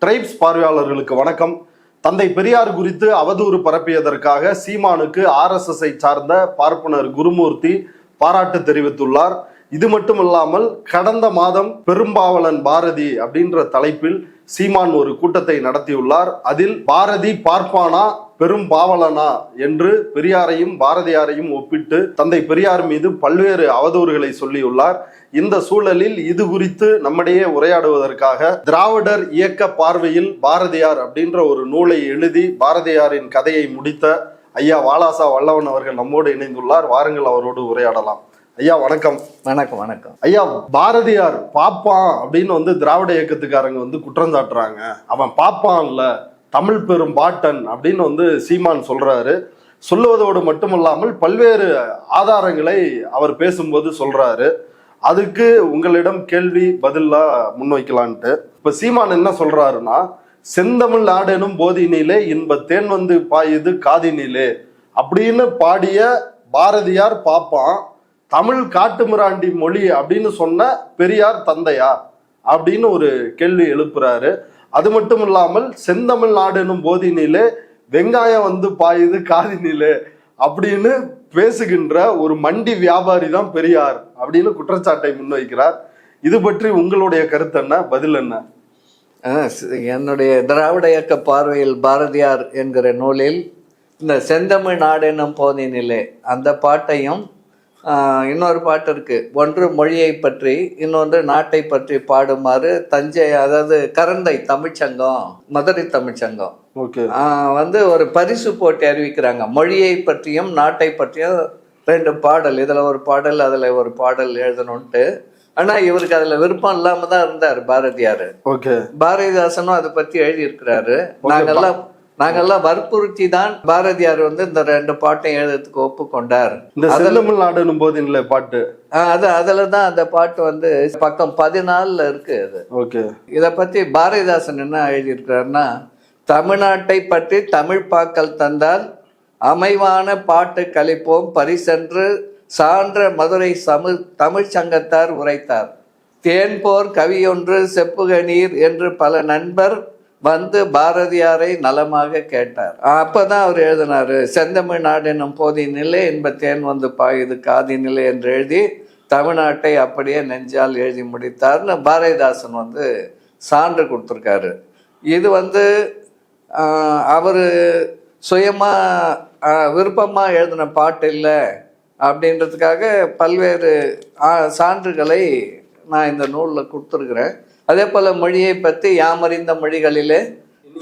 Tribes பார்வையாளர்களுக்கு வணக்கம். தந்தை பெரியார் குறித்து அவதூறு பரப்பியதற்காக சீமானுக்கு RSS சார்ந்த பார்ப்பனர் குருமூர்த்தி பாராட்டு தெரிவித்துள்ளார். இது மட்டுமில்லாமல் கடந்த மாதம் பெரும்பாவலன் பாரதி அப்படின்ற தலைப்பில் சீமான் ஒரு கூட்டத்தை நடத்தியுள்ளார். அதில் பாரதி பார்ப்பானா பெரும் பாவலனா என்று பெரியாரையும் பாரதியாரையும் ஒப்பிட்டு தந்தை பெரியார் மீது பல்வேறு அவதூறுகளை சொல்லியுள்ளார். இந்த சூழலில் இது குறித்து நம்மிடையே உரையாடுவதற்காக திராவிடர் இயக்க பார்வையில் பாரதியார் அப்படின்ற ஒரு நூலை எழுதி பாரதியாரின் கதையை முடித்த ஐயா வாலாசா வல்லவன் அவர்கள் நம்மோடு இணைந்துள்ளார். வாருங்கள், அவரோடு உரையாடலாம். ஐயா வணக்கம். வணக்கம். வணக்கம் ஐயா, பாரதியார் பாப்பான் அப்படின்னு திராவிட இயக்கத்துக்காரங்க குற்றம் சாட்டுறாங்க. அவன் பாப்பான் இல்ல, தமிழ் பெரும் பாட்டன் அப்படின்னு சீமான் சொல்றாரு. சொல்லுவதோடு மட்டுமல்லாமல் பல்வேறு ஆதாரங்களை அவர் பேசும்போது சொல்றாரு. அதுக்கு உங்களிடம் கேள்வி பதிலா முன்வைக்கலான்ட்டு இப்ப சீமான் என்ன சொல்றாருன்னா, செந்தமிழ் நாடெனும் போதினிலே இன்ப தேன் பாயுது காதினிலே அப்படின்னு பாடிய பாரதியார் பாப்பான், தமிழ் காட்டுமிராண்டி மொழி அப்படின்னு சொன்ன பெரியார் தந்தையா அப்படின்னு ஒரு கேள்வி எழுப்புறாரு. அது மட்டும் இல்லாமல் செந்தமிழ் நாடெனும் போதினிலே வெங்காயம் பாயுது காதினிலே அப்படின்னு பேசுகின்ற ஒரு மண்டி வியாபாரி தான் பெரியார் அப்படின்னு குற்றச்சாட்டை முன்வைக்கிறார். இது பற்றி உங்களுடைய கருத்து என்ன, பதில் என்ன? என்னுடைய திராவிட இயக்க பார்வையில் பாரதியார் என்கிற நூலில் இந்த செந்தமிழ் நாடெனும் போதினிலே அந்த பாட்டையும் இன்னொரு பாட்டு இருக்கு. ஒன்று மொழியை பற்றி, இன்னொன்று நாட்டை பற்றி பாடுமாறு தஞ்சை, அதாவது கரந்தை தமிழ்ச்சங்கம், மதுரை தமிழ்ச்சங்கம் ஒரு பரிசு போட்டி அறிவிக்கிறாங்க. மொழியை பற்றியும் நாட்டை பற்றியும் 2 பாடல், இதுல ஒரு பாடல் அதுல ஒரு பாடல் எழுதணும்ட்டு. ஆனா இவருக்கு அதுல விருப்பம் இல்லாம தான் இருந்தார் பாரதியாரு. பாரதிதாசனும் அதை பத்தி எழுதியிருக்கிறாரு. நாங்கெல்லாம் வற்புறுத்தி தான் பாரதியார் இந்த 2 பாட்டையும் எழுதுறதுக்கு ஒப்புக்கொண்டார். இந்த செந்தமிழ் நாடெனும் போதினிலே பாட்டு அதுலதான் அந்த பாட்டு பக்கம் 14 இருக்கு. அது இத பத்தி பாரதிதாசன் என்ன எழுதியிருக்கிறாருன்னா, தமிழ்நாட்டை பற்றி தமிழ் பாக்கள் தந்தால் அமைவான பாட்டு கழிப்போம் பரிசென்று சான்ற மதுரை தமிழ் சங்கத்தார் உரைத்தார். தேன்போர் கவியொன்று செப்புக நீர் என்று பல நண்பர் பாரதியாரை நலமாக கேட்டார். அப்பதான் அவர் எழுதினாரு, செந்தமிழ் நாடெனும் போதினிலே இன்பத்தேன் பாயுது காதினிலே என்று எழுதி தமிழ்நாட்டை அப்படியே நெஞ்சால் எழுதி முடித்தார்னு பாரதிதாசன் சான்று கொடுத்துருக்காரு. இது அவர் சுயமா விருப்பமா எழுதின பாட்டு இல்லை அப்படின்றதுக்காக பல்வேறு சான்றுகளை நான் இந்த நூலில் கொடுத்துருக்குறேன். அதே போல மொழியை பற்றி யாமறிந்த மொழிகளிலே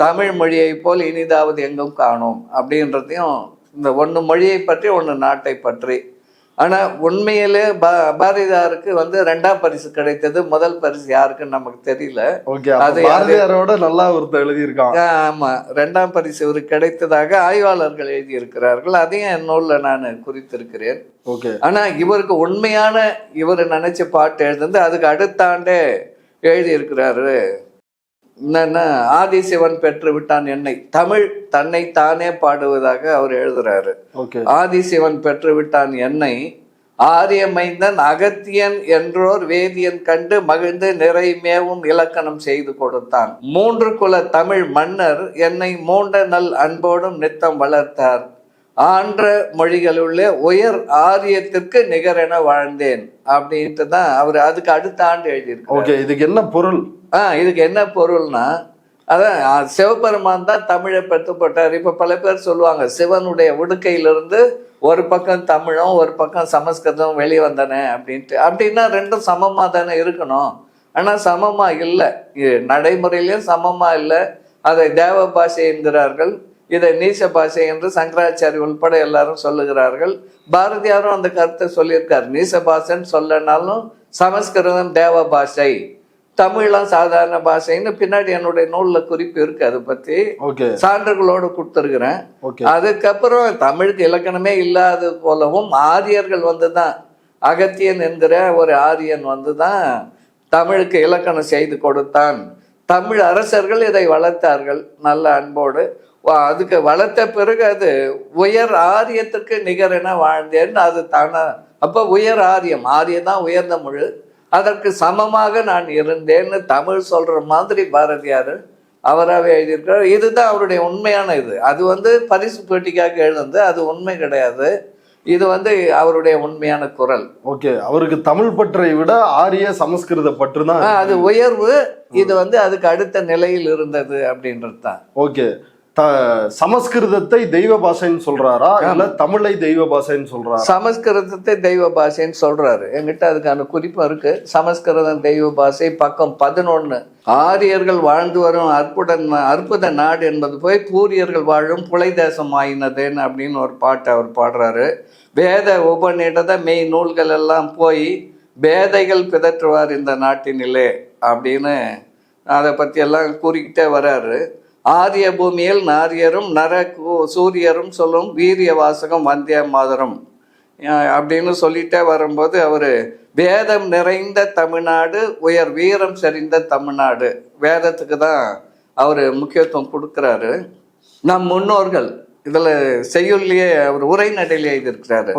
தமிழ் மொழியை போல் இனிதாவது எங்கும் காணோம் அப்படின்றதையும், இந்த ஒன்று மொழியை பற்றி ஒன்று நாட்டை பற்றி. ஆனால் உண்மையிலே பாரதியாருக்கு 2ஆம் பரிசு கிடைத்தது. முதல் பரிசு யாருக்குன்னு நமக்கு தெரியல. அது பாரதியாரோட நல்லா ஒருத்தர் எழுதியிருக்காங்க. ஆமா, 2ஆம் பரிசு இவருக்கு கிடைத்ததாக ஆய்வாளர்கள் எழுதியிருக்கிறார்கள். அதையும் என் நூலில் நான் குறித்திருக்கிறேன். ஆனா இவருக்கு உண்மையான இவர் நினைச்ச பாட்டு எழுதுந்து அதுக்கு அடுத்த ஆண்டே எழுதியிருக்கிறாரு. என்னன்னா, ஆதிசிவன் பெற்று விட்டான் என்னை, தமிழ் தன்னை தானே பாடுவதாக அவர் எழுதுறாரு. ஆதிசிவன் பெற்று விட்டான் என்னை, ஆரியமைந்தன் அகத்தியன் என்றோர் வேதியன் கண்டு மகிழ்ந்து நிறைமேவும் இலக்கணம் செய்து கொடுத்தான். 3 குல தமிழ் மன்னர் என்னை மூண்ட நல் அன்போடும் நித்தம் வளர்த்தார். ஆன்ற மொழிகளுள்ளே உயர் ஆரியத்திற்கு நிகரென வாழ்ந்தேன் அப்படின்ட்டு தான் அவர் அதுக்கு அடுத்த ஆண்டு எழுதியிருக்கு. இதுக்கு என்ன பொருள்? இதுக்கு என்ன பொருள்னா, அதான் சிவபெருமான் தான் தமிழை பெற்றுப்பட்டார். இப்ப பல பேர் சொல்லுவாங்க, சிவனுடைய உடுக்கையிலிருந்து ஒரு பக்கம் தமிழும் ஒரு பக்கம் சமஸ்கிருதம் வெளிவந்தன அப்படின்ட்டு. அப்படின்னா 2ம் சமமா தானே இருக்கணும். ஆனா சமமா இல்லை, நடைமுறையிலையும் சமமா இல்லை. அதை தேவ பாஷை என்கிறார்கள், இதை நீச பாஷை என்று சங்கராச்சாரி உள்பட எல்லாரும் சொல்லுகிறார்கள். பாரதியாரும் அந்த கருத்தை சொல்லியிருக்கார். நீச பாஷைன்னு சொல்லனாலும் சமஸ்கிருதம் தேவ பாஷை, தமிழ்லாம் சாதாரண பாஷைன்னு பின்னாடி என்னுடைய நூல்ல குறிப்பு இருக்கு. அதை பத்தி சான்றுகளோடு கொடுத்துருக்கிறேன். அதுக்கப்புறம் தமிழுக்கு இலக்கணமே இல்லாத போலவும் ஆரியர்கள் தான், அகத்தியன் என்கிற ஒரு ஆரியன் தான் தமிழுக்கு இலக்கணம் செய்து கொடுத்தான். தமிழ் அரசர்கள் இதை வளர்த்தார்கள் நல்ல அன்போடு. அதுக்கு வளர்த்த பிறகு அது உயர் ஆரியத்துக்கு நிகரென வாழ்ந்தேன்னு அது தானே. அப்ப உயர் ஆரியம், ஆரியதான் உயர்ந்த மொழி, அதற்கு சமமாக நான் இருந்தேன்னு தமிழ் சொல்ற மாதிரி பாரதியார் அவராகவே எழுதியிருக்கிறார். இதுதான் அவருடைய உண்மையான இது. அது வந்து பரிசு போட்டிக்காக எழுதுனது, அது உண்மை கிடையாது. இது வந்து அவருடைய உண்மையான குரல். ஓகே, அவருக்கு தமிழ் பற்றை விட ஆரிய சமஸ்கிருத பற்று தான் அது உயர்வு. இது வந்து அதுக்கு அடுத்த நிலையில் இருந்தது அப்படின்றது தான். ஓகே, சமஸ்கிருதத்தை தெய்வ பாஷைன்னு சொல்றாரா இல்ல தமிழை தெய்வ பாஷைன்னு சொல்றாரா? சமஸ்கிருதத்தை தெய்வ பாஷைன்னு சொல்றாரு. என்கிட்ட அதுக்கான குறிப்பும் இருக்கு. சமஸ்கிருதம் தெய்வ பாஷை, பக்கம் 11. ஆரியர்கள் வாழ்ந்து வரும் அற்புத நாடு என்பது போய் பூரியர்கள் வாழும் புலை தேசம் ஆயினதேன்னு அப்படின்னு ஒரு பாட்டு அவர் பாடுறாரு. வேத உபநிடத மெய் நூல்கள் எல்லாம் போய் பேதைகள் பிதற்றுவார் இந்த நாட்டினிலே அப்படின்னு அதை பற்றி எல்லாம் கூறிக்கிட்டே வர்றாரு. ஆரிய பூமியில் நாரியரும் சூரியரும் சொல்லும் வீரிய வாசகம் வந்திய மாதரம் அப்படின்னு சொல்லிட்டே வரும்போது அவர் வேதம் நிறைந்த தமிழ்நாடு, உயர் வீரம் செறிந்த தமிழ்நாடு, வேதத்துக்கு தான் அவர் முக்கியத்துவம் கொடுக்குறாரு. நம் முன்னோர்கள் இதில் செய்யுள்ளியே அவர் உரைநடையிலே எழுதியிருக்கிறாரு.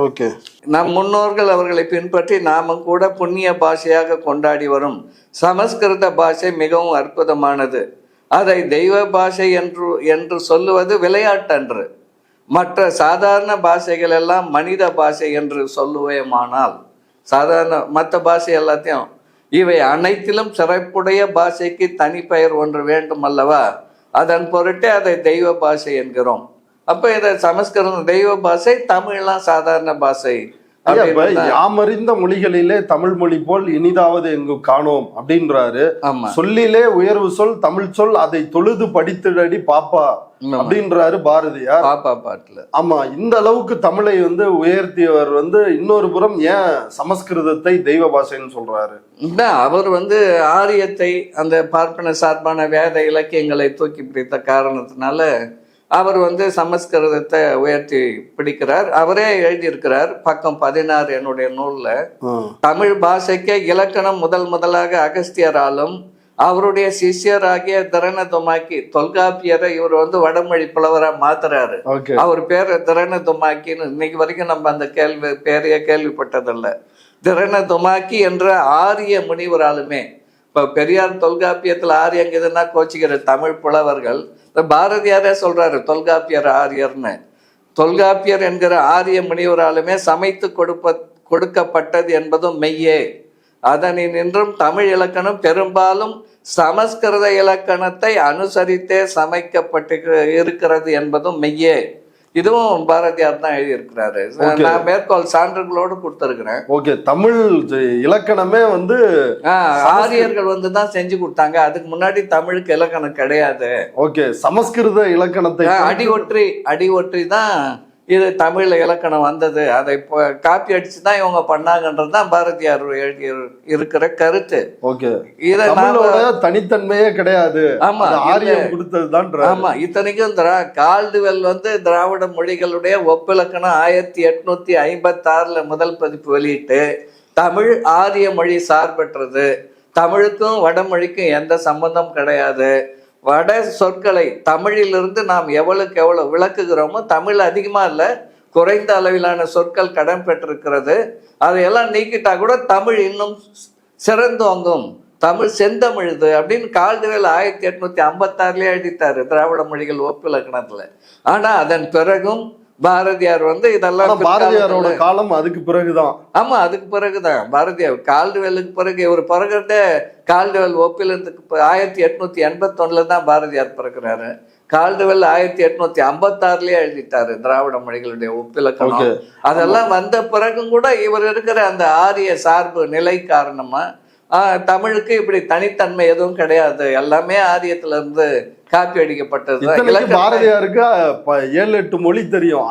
நம் முன்னோர்கள் அவர்களை பின்பற்றி நாமும் கூட புண்ணிய பாஷையாக கொண்டாடி வரும் சமஸ்கிருத பாஷை மிகவும் அற்புதமானது. அதை தெய்வ பாஷை என்று சொல்லுவது விளையாட்டன்று. மற்ற சாதாரண பாஷைகள் எல்லாம் மனித பாஷை என்று சொல்லுவேமானால், சாதாரண மற்ற பாஷை எல்லாத்தையும், இவை அனைத்திலும் சிறப்புடைய பாஷைக்கு தனி பெயர் ஒன்று வேண்டும் அல்லவா? அதன் பொருட்டே அதை தெய்வ பாஷை என்கிறோம். அப்ப இதை சமஸ்கிருதம் தெய்வ பாஷை, தமிழ்லாம் சாதாரண பாஷை. யாமறிந்த மொழிகளிலே தமிழ் மொழி போல் இனிதாவது எங்கு காணோம் அப்படின்றாரு. சொல்லிலே உயர்வு சொல் தமிழ் சொல், அதை தொழுது படித்துடடி பாப்பா அப்படின்றாரு பாரதியார் பாப்பா பாட்டுல. ஆமா, இந்த அளவுக்கு தமிழை வந்து உயர்த்தியவர் வந்து இன்னொரு புறம் ஏன் சமஸ்கிருதத்தை தெய்வ பாஷைன்னு சொல்றாரு? அவர் வந்து ஆரியத்தை, அந்த பார்ப்பன சார்பான வேத இலக்கியங்களை தூக்கி பிடித்த காரணத்தினால அவர் வந்து சமஸ்கிருதத்தை உயர்த்தி பிடிக்கிறார். அவரே எழுதியிருக்கிறார், பக்கம் 16 என்னுடைய நூல்ல. தமிழ் பாஷைக்கே இலக்கணம் முதலாக அகஸ்தியராலும் அவருடைய சிஷ்யராகிய திரணதுமாக்கி, தொல்காப்பியரை இவர் வந்து வடமொழி புலவரா மாத்துறாரு. அவர் பேர் திரணதுமாக்கின்னு இன்னைக்கு வரைக்கும் நம்ம அந்த பேரையே கேள்விப்பட்டதில்லை. திரணதுமாக்கி என்ற ஆரிய முனிவராலுமே, இப்போ பெரியார் தொல்காப்பியத்தில் ஆரியங்குதுன்னா கோச்சிக்கிற தமிழ் புலவர்கள், பாரதியாரே சொல்றாரு தொல்காப்பியர் ஆரியர்னு. தொல்காப்பியர் என்கிற ஆரிய முனிவராலுமே சமைத்து கொடுக்கப்பட்டது என்பதும் மெய்யே. அதனின்றும் தமிழ் இலக்கணம் பெரும்பாலும் சமஸ்கிருத இலக்கணத்தை அனுசரித்தே சமைக்கப்பட்டு இருக்கிறது என்பதும் மெய்யே. இதுவும் பாரதியார் தான் எழுதியிருக்கிறாரு. நான் மேற்கோள் சான்றுகளோடு கொடுத்துருக்கிறேன். ஓகே, தமிழ் இலக்கணமே வந்து ஆரியர்கள் வந்து தான் செஞ்சு கொடுத்தாங்க. அதுக்கு முன்னாடி தமிழுக்கு இலக்கணம் கிடையாது. ஓகே, சமஸ்கிருத இலக்கணத்தை அடி ஒற்றி தான் இது தமிழ் இலக்கணம் வந்தது. அதை காப்பி அடிச்சு தான் இவங்க பண்ணாங்கன்றது தான் பாரதியார் எழுதி இருக்கிற கருத்து. ஓகே, தனித்தன்மையே கிடையாது. ஆமா, ஆரியம் கொடுத்ததுதான். ஆமா, இத்தனைக்கும் கால்டுவெல் வந்து திராவிட மொழிகளுடைய ஒப்பிலக்கணம் 1856 முதல் பதிப்பு வெளியிட்டு தமிழ் ஆரிய மொழி சார்பற்றது, தமிழுக்கும் வடமொழிக்கும் எந்த சம்பந்தம் கிடையாது, வட சொற்களை தமிழிலிருந்து நாம் எவ்வளவுக்கு எவ்வளவு விளக்குகிறோமோ, தமிழ் அதிகமா இல்லை குறைந்த அளவிலான சொற்கள் கடன் பெற்றிருக்கிறது, அதையெல்லாம் நீக்கிட்டா கூட தமிழ் இன்னும் சிறந்தோங்கும், தமிழ் செந்தமிழுது அப்படின்னு கால்டுவெல் 1856 எழுதிட்டாரு திராவிட மொழிகள் ஒப்பிலக்கணத்துல. ஆனா அதன் பிறகும் பாரதியார் வந்து இதெல்லாம் பாரதியாரோட காலம் அதுக்கு பிறகுதான். ஆமா, அதுக்கு பிறகுதான் பாரதியார். கால்டுவெலுக்கு பிறகு இவர் பிறகுறத கால்டுவெல் ஒப்பிலத்துக்கு 1881 தான் பாரதியார் பிறகுறாரு. கால்டுவெல் 1856 எழுதிட்டாரு திராவிட மொழிகளுடைய ஒப்பிலக்கணம். அதெல்லாம் வந்த பிறகும் கூட இவர் இருக்கிற அந்த ஆரிய சார்பு நிலை காரணமா தமிழுக்கு இப்படி தனித்தன்மை எதுவும் கிடையாது, எல்லாமே ஆரியத்துல இருந்து காப்பி அடிக்கப்பட்டது. பாரதியாருக்கு 7-8 மொழி தெரியும்,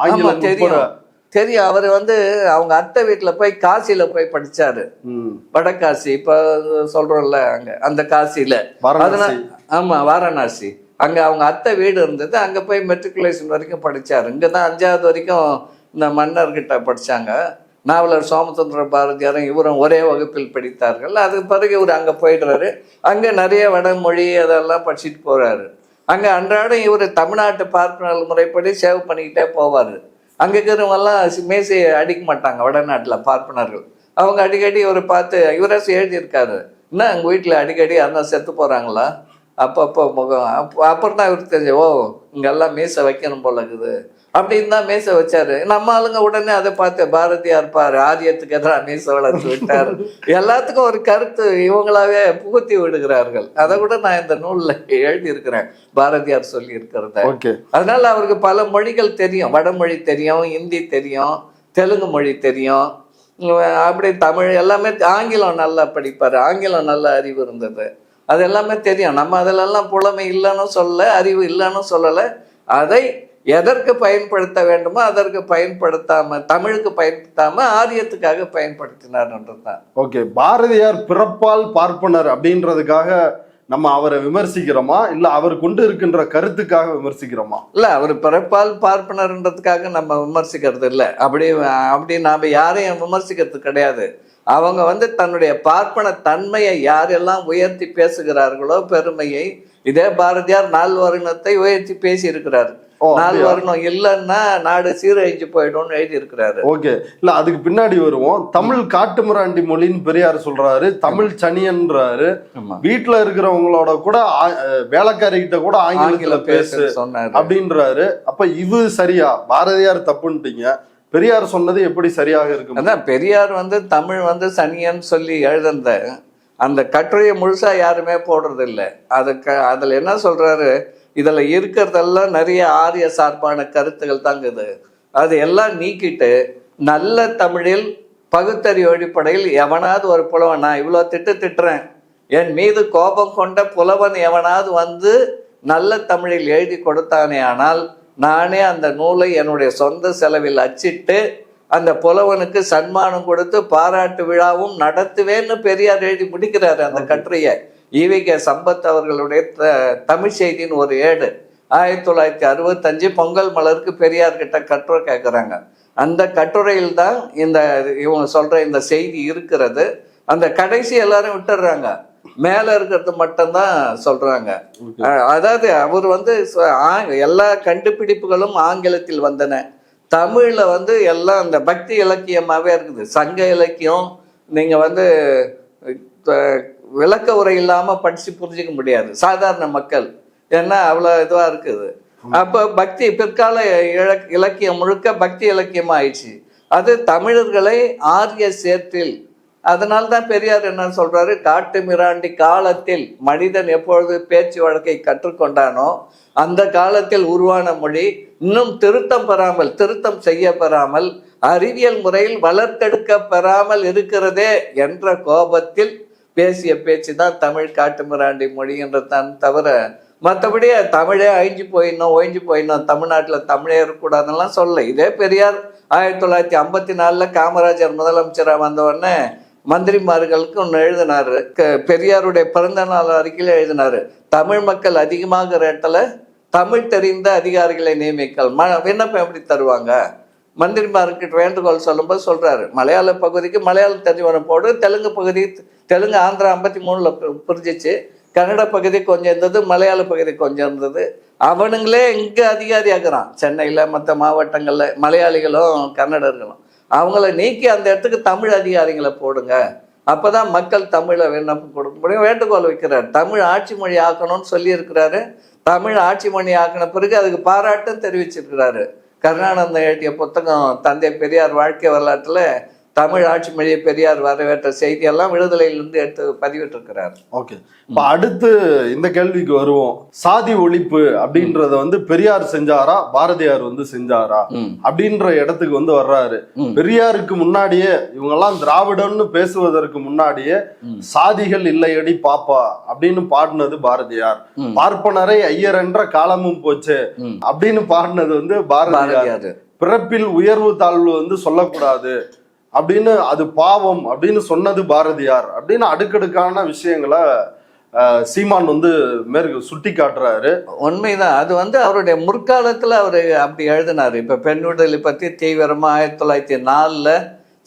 தெரியும். அவர் வந்து அவங்க அத்தை வீட்டுல போய் காசியில போய் படிச்சாரு, வடகாசி இப்ப சொல்றோம்ல அங்க, அந்த காசியில. ஆமா, வாரணாசி. அங்க அவங்க அத்தை வீடு இருந்தது, அங்க போய் மெட்ரிகுலேஷன் வரைக்கும் படிச்சாரு. இங்கதான் 5வது வரைக்கும் இந்த மன்னர்கிட்ட படிச்சாங்க. நாவலர் சோமசுந்தர பாரதியாரும் இவரும் ஒரே வகுப்பில் படித்தார்கள். அதுக்கு பிறகு இவர் அங்கே போயிடுறாரு. அங்கே நிறைய வடமொழி அதெல்லாம் படிச்சுட்டு போகிறாரு. அங்கே அன்றாடம் இவர் தமிழ்நாட்டு பார்ப்பனர் முறைப்படி சேவ் பண்ணிக்கிட்டே போவார். அங்கே இருக்கிறவங்கெல்லாம் மேசையை அடிக்க மாட்டாங்க வடநாட்டில் பார்ப்பனர்கள். அவங்க அடிக்கடி இவரை பார்த்து, இவரே எழுதியிருக்காரு, என்ன எங்கள் வீட்டில் அடிக்கடி அண்ணா செத்து போகிறாங்களா அப்பப்போ முகம் அப்புறம் தான் இவருக்கு தெரிஞ்சு, ஓ இங்கெல்லாம் மீசை வைக்கணும் போல இருக்குது அப்படின்னு தான் மீசை வச்சாரு. நம்ம ஆளுங்க உடனே அதை பார்த்து பாரதியார் பாரு ஆரியத்துக்கு எதிராக மீசை வளர்த்து விட்டார், எல்லாத்துக்கும் ஒரு கருத்து இவங்களாவே புகுத்தி விடுகிறார்கள். அதை கூட நான் இந்த நூல்ல எழுதியிருக்கிறேன், பாரதியார் சொல்லி இருக்கிறத. அதனால அவருக்கு பல மொழிகள் தெரியும், வடமொழி தெரியும், ஹிந்தி தெரியும், தெலுங்கு மொழி தெரியும், அப்படி தமிழ் எல்லாமே. ஆங்கிலம் நல்லா படிப்பார், ஆங்கிலம் நல்ல அறிவு இருந்தது, அது எல்லாமே தெரியும். நம்ம அதிலெல்லாம் புலமை இல்லைன்னு சொல்லலை, அறிவு இல்லைன்னு சொல்லலை. அதை எதற்கு பயன்படுத்த வேண்டுமோ அதற்கு பயன்படுத்தாம, தமிழுக்கு பயன்படுத்தாம ஆரியத்துக்காக பயன்படுத்தினார்ன்றதுதான். ஓகே, பாரதியார் பிறப்பால் பார்ப்பனர் அப்படின்றதுக்காக நம்ம அவரை விமர்சிக்கிறோமா, இல்ல அவர் கொண்டு இருக்கின்ற கருத்துக்காக விமர்சிக்கிறோமா? இல்ல, அவர் பிறப்பால் பார்ப்பனர்ன்றதுக்காக நம்ம விமர்சிக்கிறது இல்லை. அப்படி நாம யாரையும் விமர்சிக்கிறது கிடையாது. அவங்க தன்னுடைய பார்ப்பன தன்மையை யாரெல்லாம் உயர்த்தி பேசுகிறார்களோ பெருமையை, இதே பாரதியார் நால்வர்ணத்தை உயர்த்தி பேசி இருக்கிறார். நால்வர்ணம் இல்லைன்னா நாடு சீரழிஞ்சு போயிடும்னு எழுதி இருக்கிறாரு. ஓகே, இல்ல அதுக்கு பின்னாடி வருவோம். தமிழ் காட்டுமிராண்டி மொழின்னு பெரியார் சொல்றாரு, தமிழ் சனியன்றாரு. வீட்டுல இருக்கிறவங்களோட கூட வேலைக்காரிகிட்ட கூட ஆங்கிலத்துல பேசு சொன்னாரு அப்படின்றாரு. அப்ப இது சரியா? பாரதியார் தப்புன்ட்டீங்க, பெரியார் சொன்னது எப்படி சரியாக இருக்கு? அதான் பெரியார் தமிழ் சனியன்னு சொல்லி எழுந்த அந்த கட்டுரையை முழுசா யாருமே போடுறது இல்லை. அதுல என்ன சொல்றாரு, இதுல இருக்கிறதெல்லாம் நிறைய ஆரிய சார்பான கருத்துக்கள் தாங்குது, அது எல்லாம் நீக்கிட்டு நல்ல தமிழில் பகுத்தறிவு அடிப்படையில் எவனாவது ஒரு புலவன், நான் இவ்வளோ திட்டுறேன், என் மீது கோபம் கொண்ட புலவன் எவனாவது நல்ல தமிழில் எழுதி கொடுத்தானே ஆனால் நானே அந்த நூலை என்னுடைய சொந்த செலவில் அச்சிட்டு அந்த புலவனுக்கு சன்மானம் கொடுத்து பாராட்டு விழாவும் நடத்துவேன்னு பெரியார் எழுதி முடிக்கிறாரு அந்த கட்டுரையை. ஈவிகே சம்பத் அவர்களுடைய தமிழ் செய்தின்னு ஒரு ஏடு 1965 பொங்கல் மலருக்கு பெரியார் கிட்ட கட்டுரை கேட்குறாங்க. அந்த கட்டுரையில் தான் இவங்க சொல்ற இந்த செய்தி இருக்கிறது. அந்த கடைசி எல்லாரும் விட்டுடுறாங்க, மேல இருக்கிறது மட்டும்தான் சொல்றாங்க. அதாவது அவர் எல்லா கண்டுபிடிப்புகளும் ஆங்கிலத்தில் வந்தன, தமிழ்ல எல்லாம் அந்த பக்தி இலக்கியமாவே இருக்குது. சங்க இலக்கியம் நீங்க விளக்க உரை இல்லாம படிச்சு புரிஞ்சிக்க முடியாது சாதாரண மக்கள், ஏன்னா அவ்வளவு இதுவா இருக்குது. அப்ப பக்தி பிற்கால இலக்கியம் முழுக்க பக்தி இலக்கியமா ஆயிடுச்சு. அது தமிழர்களை ஆரிய சேற்றில், அதனால்தான் பெரியார் என்ன சொல்றாரு, காட்டு மிராண்டி காலத்தில் மனிதன் எப்பொழுது பேச்சு வழக்கை கற்றுக்கொண்டானோ அந்த காலத்தில் உருவான மொழி இன்னும் திருத்தம் செய்யப்பெறாமல் அறிவியல் முறையில் வளர்த்தெடுக்க பெறாமல் இருக்கிறதே என்ற கோபத்தில் பேசிய பேச்சு தான் தமிழ் காட்டு மிராண்டி மொழி என்றதான் தவிர மற்றபடி தமிழே ஒழிஞ்சு போயிடணும் தமிழ்நாட்டில் தமிழே இருக்கக்கூடாதுன்னெல்லாம் சொல்ல. இதே பெரியார் 1954 காமராஜர் முதலமைச்சராக வந்தவுடனே மந்திரிமார்களுக்கு ஒன்று எழுதினாரு, பெரியாருடைய பிறந்த நாள் அறிக்கையில் எழுதினாரு, தமிழ் மக்கள் அதிகமாக ரேட்டில் தமிழ் தெரிந்த அதிகாரிகளை நியமிக்கல். விண்ணப்பம் எப்படி தருவாங்க? மந்திரிமார்கிட்ட வேண்டுகோள் சொல்லும்போது சொல்றாரு, மலையாள பகுதிக்கு மலையாள தெரிஞ்சவனை போடு, தெலுங்கு ஆந்திரா 53 புரிஞ்சிச்சு, கன்னட பகுதி கொஞ்சம் இருந்தது, மலையாள பகுதி கொஞ்சம் இருந்தது. அவனுங்களே இங்கே அதிகாரி ஆக்குறான், சென்னையில் மற்ற மாவட்டங்களில் மலையாளிகளும் கன்னடர்களும். அவங்கள நீக்கி அந்த இடத்துக்கு தமிழ் அதிகாரிகளை போடுங்க, அப்போதான் மக்கள் தமிழை விண்ணப்பம் கொடுக்க முடியும் வேண்டுகோள் வைக்கிறார். தமிழ் ஆட்சி மொழி ஆக்கணும்னு சொல்லியிருக்கிறாரு. தமிழ் ஆட்சி மொழி ஆக்கின பிறகு அதுக்கு பாராட்டும் தெரிவிச்சிருக்கிறாரு. கருணானந்தம் எழுதிய புத்தகம் தந்தை பெரியார் வாழ்க்கை வரலாற்றில் தமிழ் ஆட்சி மொழியை பெரியார் வரவேற்ற செய்தியெல்லாம் விடுதலையிலிருந்து எடுத்து பதிவிட்டிருக்கிறார். ஓகே, இப்போ அடுத்து இந்த கேள்விக்கு வருவோம். சாதி ஒழிப்பு அப்படின்றத பெரியார் செஞ்சாரா, பாரதியார் செஞ்சாரா அப்படின்ற இடத்துக்கு வர்றாரு. பெரியாருக்கு முன்னாடியே இவங்கெல்லாம் திராவிடம்னு பேசுவதற்கு முன்னாடியே சாதிகள் இல்லையடி பாப்பா அப்படின்னு பாடினது பாரதியார். பார்ப்பனரை ஐயர் என்ற காலமும் போச்சு அப்படின்னு பாடினது பாரதியார். பிறப்பில் உயர்வு தாழ்வு சொல்லக்கூடாது அப்படின்னு, அது பாவம் அப்படின்னு சொன்னது பாரதியார் அப்படின்னு அடுக்கடுக்கான விஷயங்களை சீமான் மேற்கு சுட்டி காட்டுறாரு. உண்மைதான். அது அவருடைய முற்காலத்துல அவரு அப்படி எழுதினாரு. இப்ப பெண் விடுதலை பத்தி தீவிரமா 1904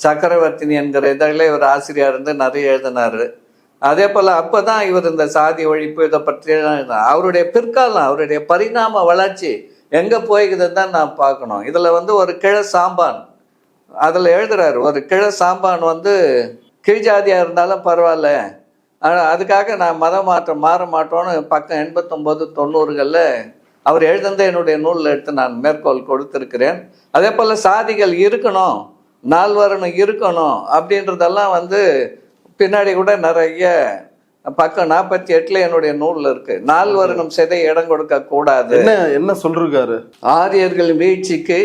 சக்கரவர்த்தினி என்கிற இதழில் இவர் ஆசிரியர் நிறைய எழுதினாரு. அதே போல அப்பதான் இவர் இந்த சாதி ஒழிப்பு இதை பற்றி அவருடைய பிற்காலம், அவருடைய பரிணாம வளர்ச்சி எங்க போய்க்குதுன்னு தான் நான் பார்க்கணும். இதுல ஒரு கிழ சாம்பான் அதில் எழுதுறாரு, ஒரு கிழ சாம்பான் கீழ்ஜாதியா இருந்தாலும் பரவாயில்ல, அதுக்காக நான் மத மாற்றம் மாற மாட்டோன்னு பக்கம் 89 90களில் அவர் எழுதுனதை என்னுடைய நூலில் எடுத்து நான் மேற்கோள் கொடுத்துருக்கிறேன். அதே போல் சாதிகள் இருக்கணும், நால்வரணும் இருக்கணும் அப்படின்றதெல்லாம் வந்து பின்னாடி கூட நிறைய பக்கம் 48 என்னுடைய நூல்ல இருக்கு. நால்வரணும் சிதை இடம் கொடுக்க கூடாது. என்ன சொல்றாரு? ஆரியர்கள் வீழ்ச்சிக்கு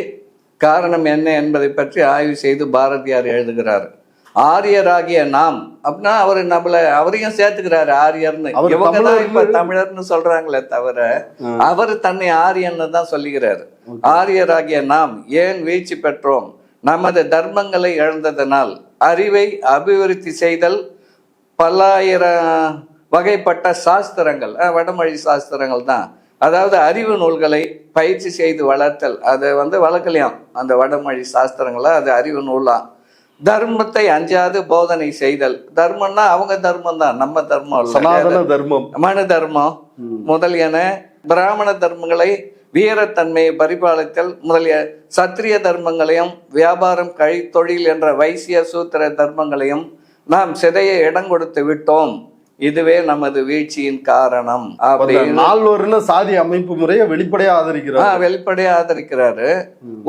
காரணம் என்ன என்பதை பற்றி ஆய்வு செய்து பாரதியார் எழுதுகிறார். ஆரியராகிய நாம் அப்படின்னா அவர் அவரையும் சேர்த்துக்கிறாரு ஆரியர்னு. இவங்கதான் இப்ப தமிழர்னு சொல்றாங்களே தவிர அவர் தன்னை ஆரியன்னு தான் சொல்லுகிறாரு. ஆரியராகிய நாம் ஏன் வீழ்ச்சி பெற்றோம்? நமது தர்மங்களை இழந்ததனால். அறிவை அபிவிருத்தி செய்தல், பல்லாயிரம் வகைப்பட்ட சாஸ்திரங்கள், வடமொழி சாஸ்திரங்கள் தான். அதாவது அறிவு நூல்களை பயிற்சி செய்து வளர்த்தல், அதை வந்து வளர்க்கலையாம் அந்த வடமொழி சாஸ்திரங்களை, அது அறிவு நூலாம். தர்மத்தை அஞ்சாது போதனை செய்தல். தர்மம்னா அவங்க தர்மம் தான், நம்ம தர்மம் தர்மம், மனு தர்மம் முதலியன. பிராமண தர்மங்களை வீரத்தன்மையை பரிபாலித்தல் முதலிய சத்திரிய தர்மங்களையும் வியாபாரம் கழித்தொழில் என்ற வைசிய சூத்திர தர்மங்களையும் நாம் சிதைய இடம் கொடுத்து விட்டோம். இதுவே நமது வீழ்ச்சியின் காரணம் அப்படின்னு நால்வர்னு சாதி அமைப்பு முறையை வெளிப்படையா ஆதரிக்கிறார். வெளிப்படையா ஆதரிக்கிறாரு.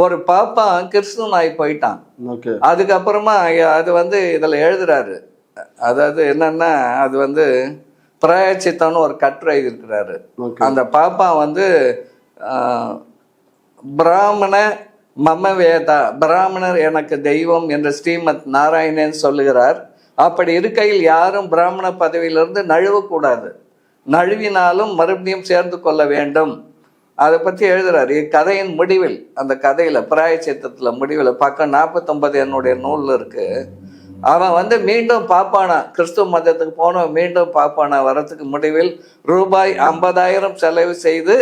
ஒரு பாப்பா கிறிஸ்துவனாய் போயிட்டான். அதுக்கப்புறமா அது வந்து இதுல எழுதுறாரு. அதாவது என்னன்னா அது வந்து பிராயச்சித்தம்னு ஒரு கட்டுரை இருக்கிறாரு. அந்த பாப்பா வந்து பிராமண மம வேதா, பிராமணர் எனக்கு தெய்வம் என்று ஸ்ரீமத் நாராயணன் சொல்லுகிறார். அப்படி இருக்கையில் யாரும் பிராமண பதவியிலிருந்து நழுவக்கூடாது, நழுவினாலும் மறுபடியும் சேர்ந்து கொள்ள வேண்டும். அதை பற்றி எழுதுறாரு இக்கதையின் முடிவில். அந்த கதையில பிராயச்சித்தத்துல முடிவில் பக்கம் 49 என்னுடைய நூல்ல இருக்கு. அவன் வந்து மீண்டும் பாப்பானா, கிறிஸ்துவ மதத்துக்கு போனவன் மீண்டும் பாப்பானா வரத்துக்கு முடிவில் ரூபாய் 50,000 செலவு செய்து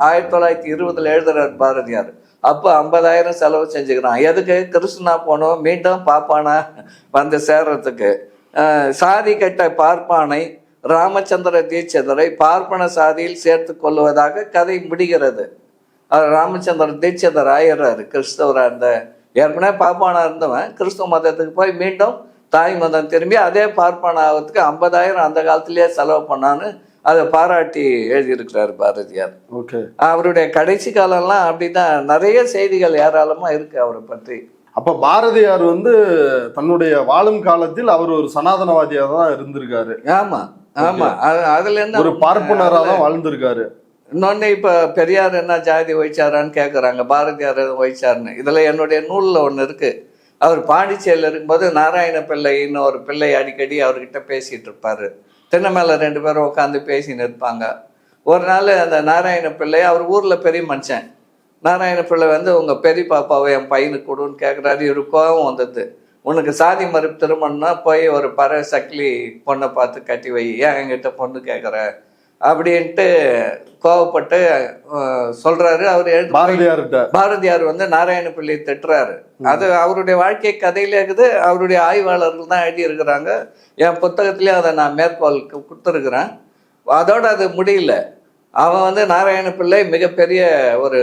1920 எழுதுறார் பாரதியார். அப்போ 50,000 செலவு செஞ்சுக்கிறான். எதுக்கு? கிறிஸ்துனா போனோம் மீண்டும் பாப்பானா வந்து சேர்றதுக்கு. சாதி கட்ட பார்ப்பானை ராமச்சந்திர தீட்சிதரை பார்ப்பன சாதியில் சேர்த்து கொள்வதாக கதை முடிகிறது. ராமச்சந்திர தீட்சிதர் ஆயிடுறாரு கிறிஸ்தவரா இருந்த, ஏற்கனவே பார்ப்பானா இருந்தவன் கிறிஸ்துவ மதத்துக்கு போய் மீண்டும் தாய் மதம் திரும்பி அதே பார்ப்பானா ஆகிறதுக்கு 50,000 அந்த காலத்திலேயே செலவு பண்ணான்னு அதை பாராட்டி எழுதியிருக்கிறார் பாரதியார். அவருடைய கடைசி காலம்லாம் அப்படிதான், நிறைய செய்திகள் ஏராளமா இருக்கு அவரை பற்றி. அப்ப பாரதியார் வந்து தன்னுடைய வாழும் காலத்தில் அவர் ஒரு சனாதனவாதியா தான் இருந்திருக்காரு. ஆமா ஆமா, அதுல இருந்து ஒரு பார்ப்பனரா தான் வாழ்ந்திருக்காரு. இன்னொன்னு இப்ப பெரியார் என்ன ஜாதி வைச்சாரான்னு கேட்கறாங்க, பாரதியார் வைச்சாருன்னு. இதுல என்னுடைய நூல்ல ஒண்ணு இருக்கு. அவர் பாண்டிச்சேரியில் இருக்கும்போது நாராயண பிள்ளைன்னு ஒரு பிள்ளை அடிக்கடி அவர்கிட்ட பேசிட்டு இருப்பாரு. திண்ணை மேல 2 பேரும் உட்காந்து பேசின்னு இருப்பாங்க. ஒரு நாள் அந்த நாராயண பிள்ளை, அவர் ஊர்ல பெரிய மனுஷன், நாராயண பிள்ளை வந்து உங்க பெரிய பாப்பாவை என் பையனுக்கு கொடுன்னு கேட்குறாரு. இவரு கோபம் வந்தது. உனக்கு சாதி மறுப்பு திருமணம்னா போய் ஒரு பற சக்கிலி பொண்ணை பார்த்து கட்டி வை, ஏன் என்கிட்ட பொண்ணு கேட்குற அப்படின்ட்டு கோவப்பட்டு சொல்றாரு. அவர் பாரதியார் வந்து நாராயண பிள்ளையை திட்டுறாரு. அது அவருடைய வாழ்க்கை கதையில இருக்குது. அவருடைய ஆய்வாளர்கள் தான் எழுதி இருக்கிறாங்க. என் புத்தகத்திலே அதை நான் மேற்கோள் கொடுத்துருக்குறேன். அதோட அது முடியல. அவன் வந்து நாராயண பிள்ளை மிகப்பெரிய ஒரு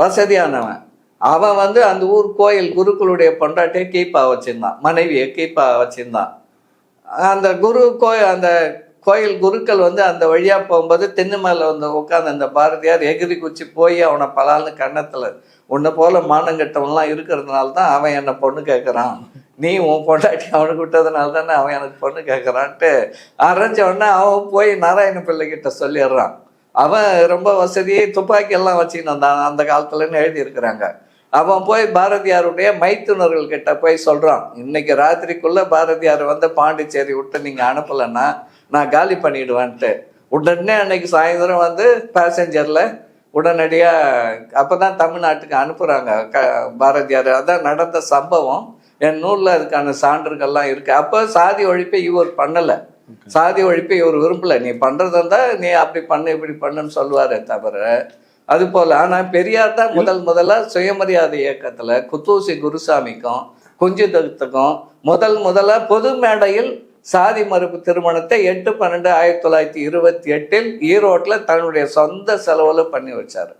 வசதியானவன். அவன் வந்து அந்த ஊர் கோயில் குருக்களுடைய பொண்டாட்டியை கீப்பா வச்சிருந்தான், மனைவியை கீப்பா வச்சிருந்தான். அந்த அந்த கோயில் குருக்கள் வந்து அந்த வழியா போகும்போது தென்னை மேல வந்து உட்காந்து அந்த பாரதியார் எகிரி குச்சி போய் அவனை பலால்னு கன்னத்துல, உன்னை போல மானங்கட்டவன்லாம் இருக்கிறதுனால தான் அவன் என்னை பொண்ணு கேட்கறான், நீ உன் பொண்டாட்டி அவனுக்கு விட்டதுனால தானே அவன் எனக்கு பொண்ணு கேட்கறான்ட்டு அரைஞ்ச உடனே அவன் போய் நாராயண பிள்ளை கிட்ட சொல்லிடுறான். அவன் ரொம்ப வசதியை துப்பாக்கி எல்லாம் வச்சுக்கிட்டு வந்தான் அந்த காலத்துலன்னு எழுதி இருக்கிறாங்க. அவன் போய் பாரதியாருடைய மைத்துனர்கள் கிட்ட போய் சொல்றான், இன்னைக்கு ராத்திரிக்குள்ள பாரதியார் வந்து பாண்டிச்சேரி விட்டு நீங்க அனுப்பலைன்னா நான் காலி பண்ணிடுவேன்ட்டு. உடனே அன்னைக்கு சாயந்தரம் வந்து பேசஞ்சர்ல உடனடியா அப்பதான் தமிழ்நாட்டுக்கு அனுப்புறாங்க பாரதியார். அதான் நடந்த சம்பவம். என் நூல்ல அதுக்கான சான்றுகள்லாம் இருக்கு. அப்ப சாதி ஒழிப்பை இவர் பண்ணல, சாதி ஒழிப்பை இவர் விரும்பல. நீ பண்றதா இருந்தா நீ அப்படி பண்ணு இப்படி பண்ணுன்னு சொல்லுவாரே தவிர அது போல. ஆனா பெரியார் தான் முதல்ல சுயமரியாதை இயக்கத்துல குத்தூசி குருசாமிக்கும் குஞ்சுதத்துக்கும் முதல்ல பொது மேடையில் சாதி மறுப்பு திருமணத்தை 8/12/1928 ஈரோட்ல தன்னுடைய சொந்த செலவுல பண்ணி வச்சாரு.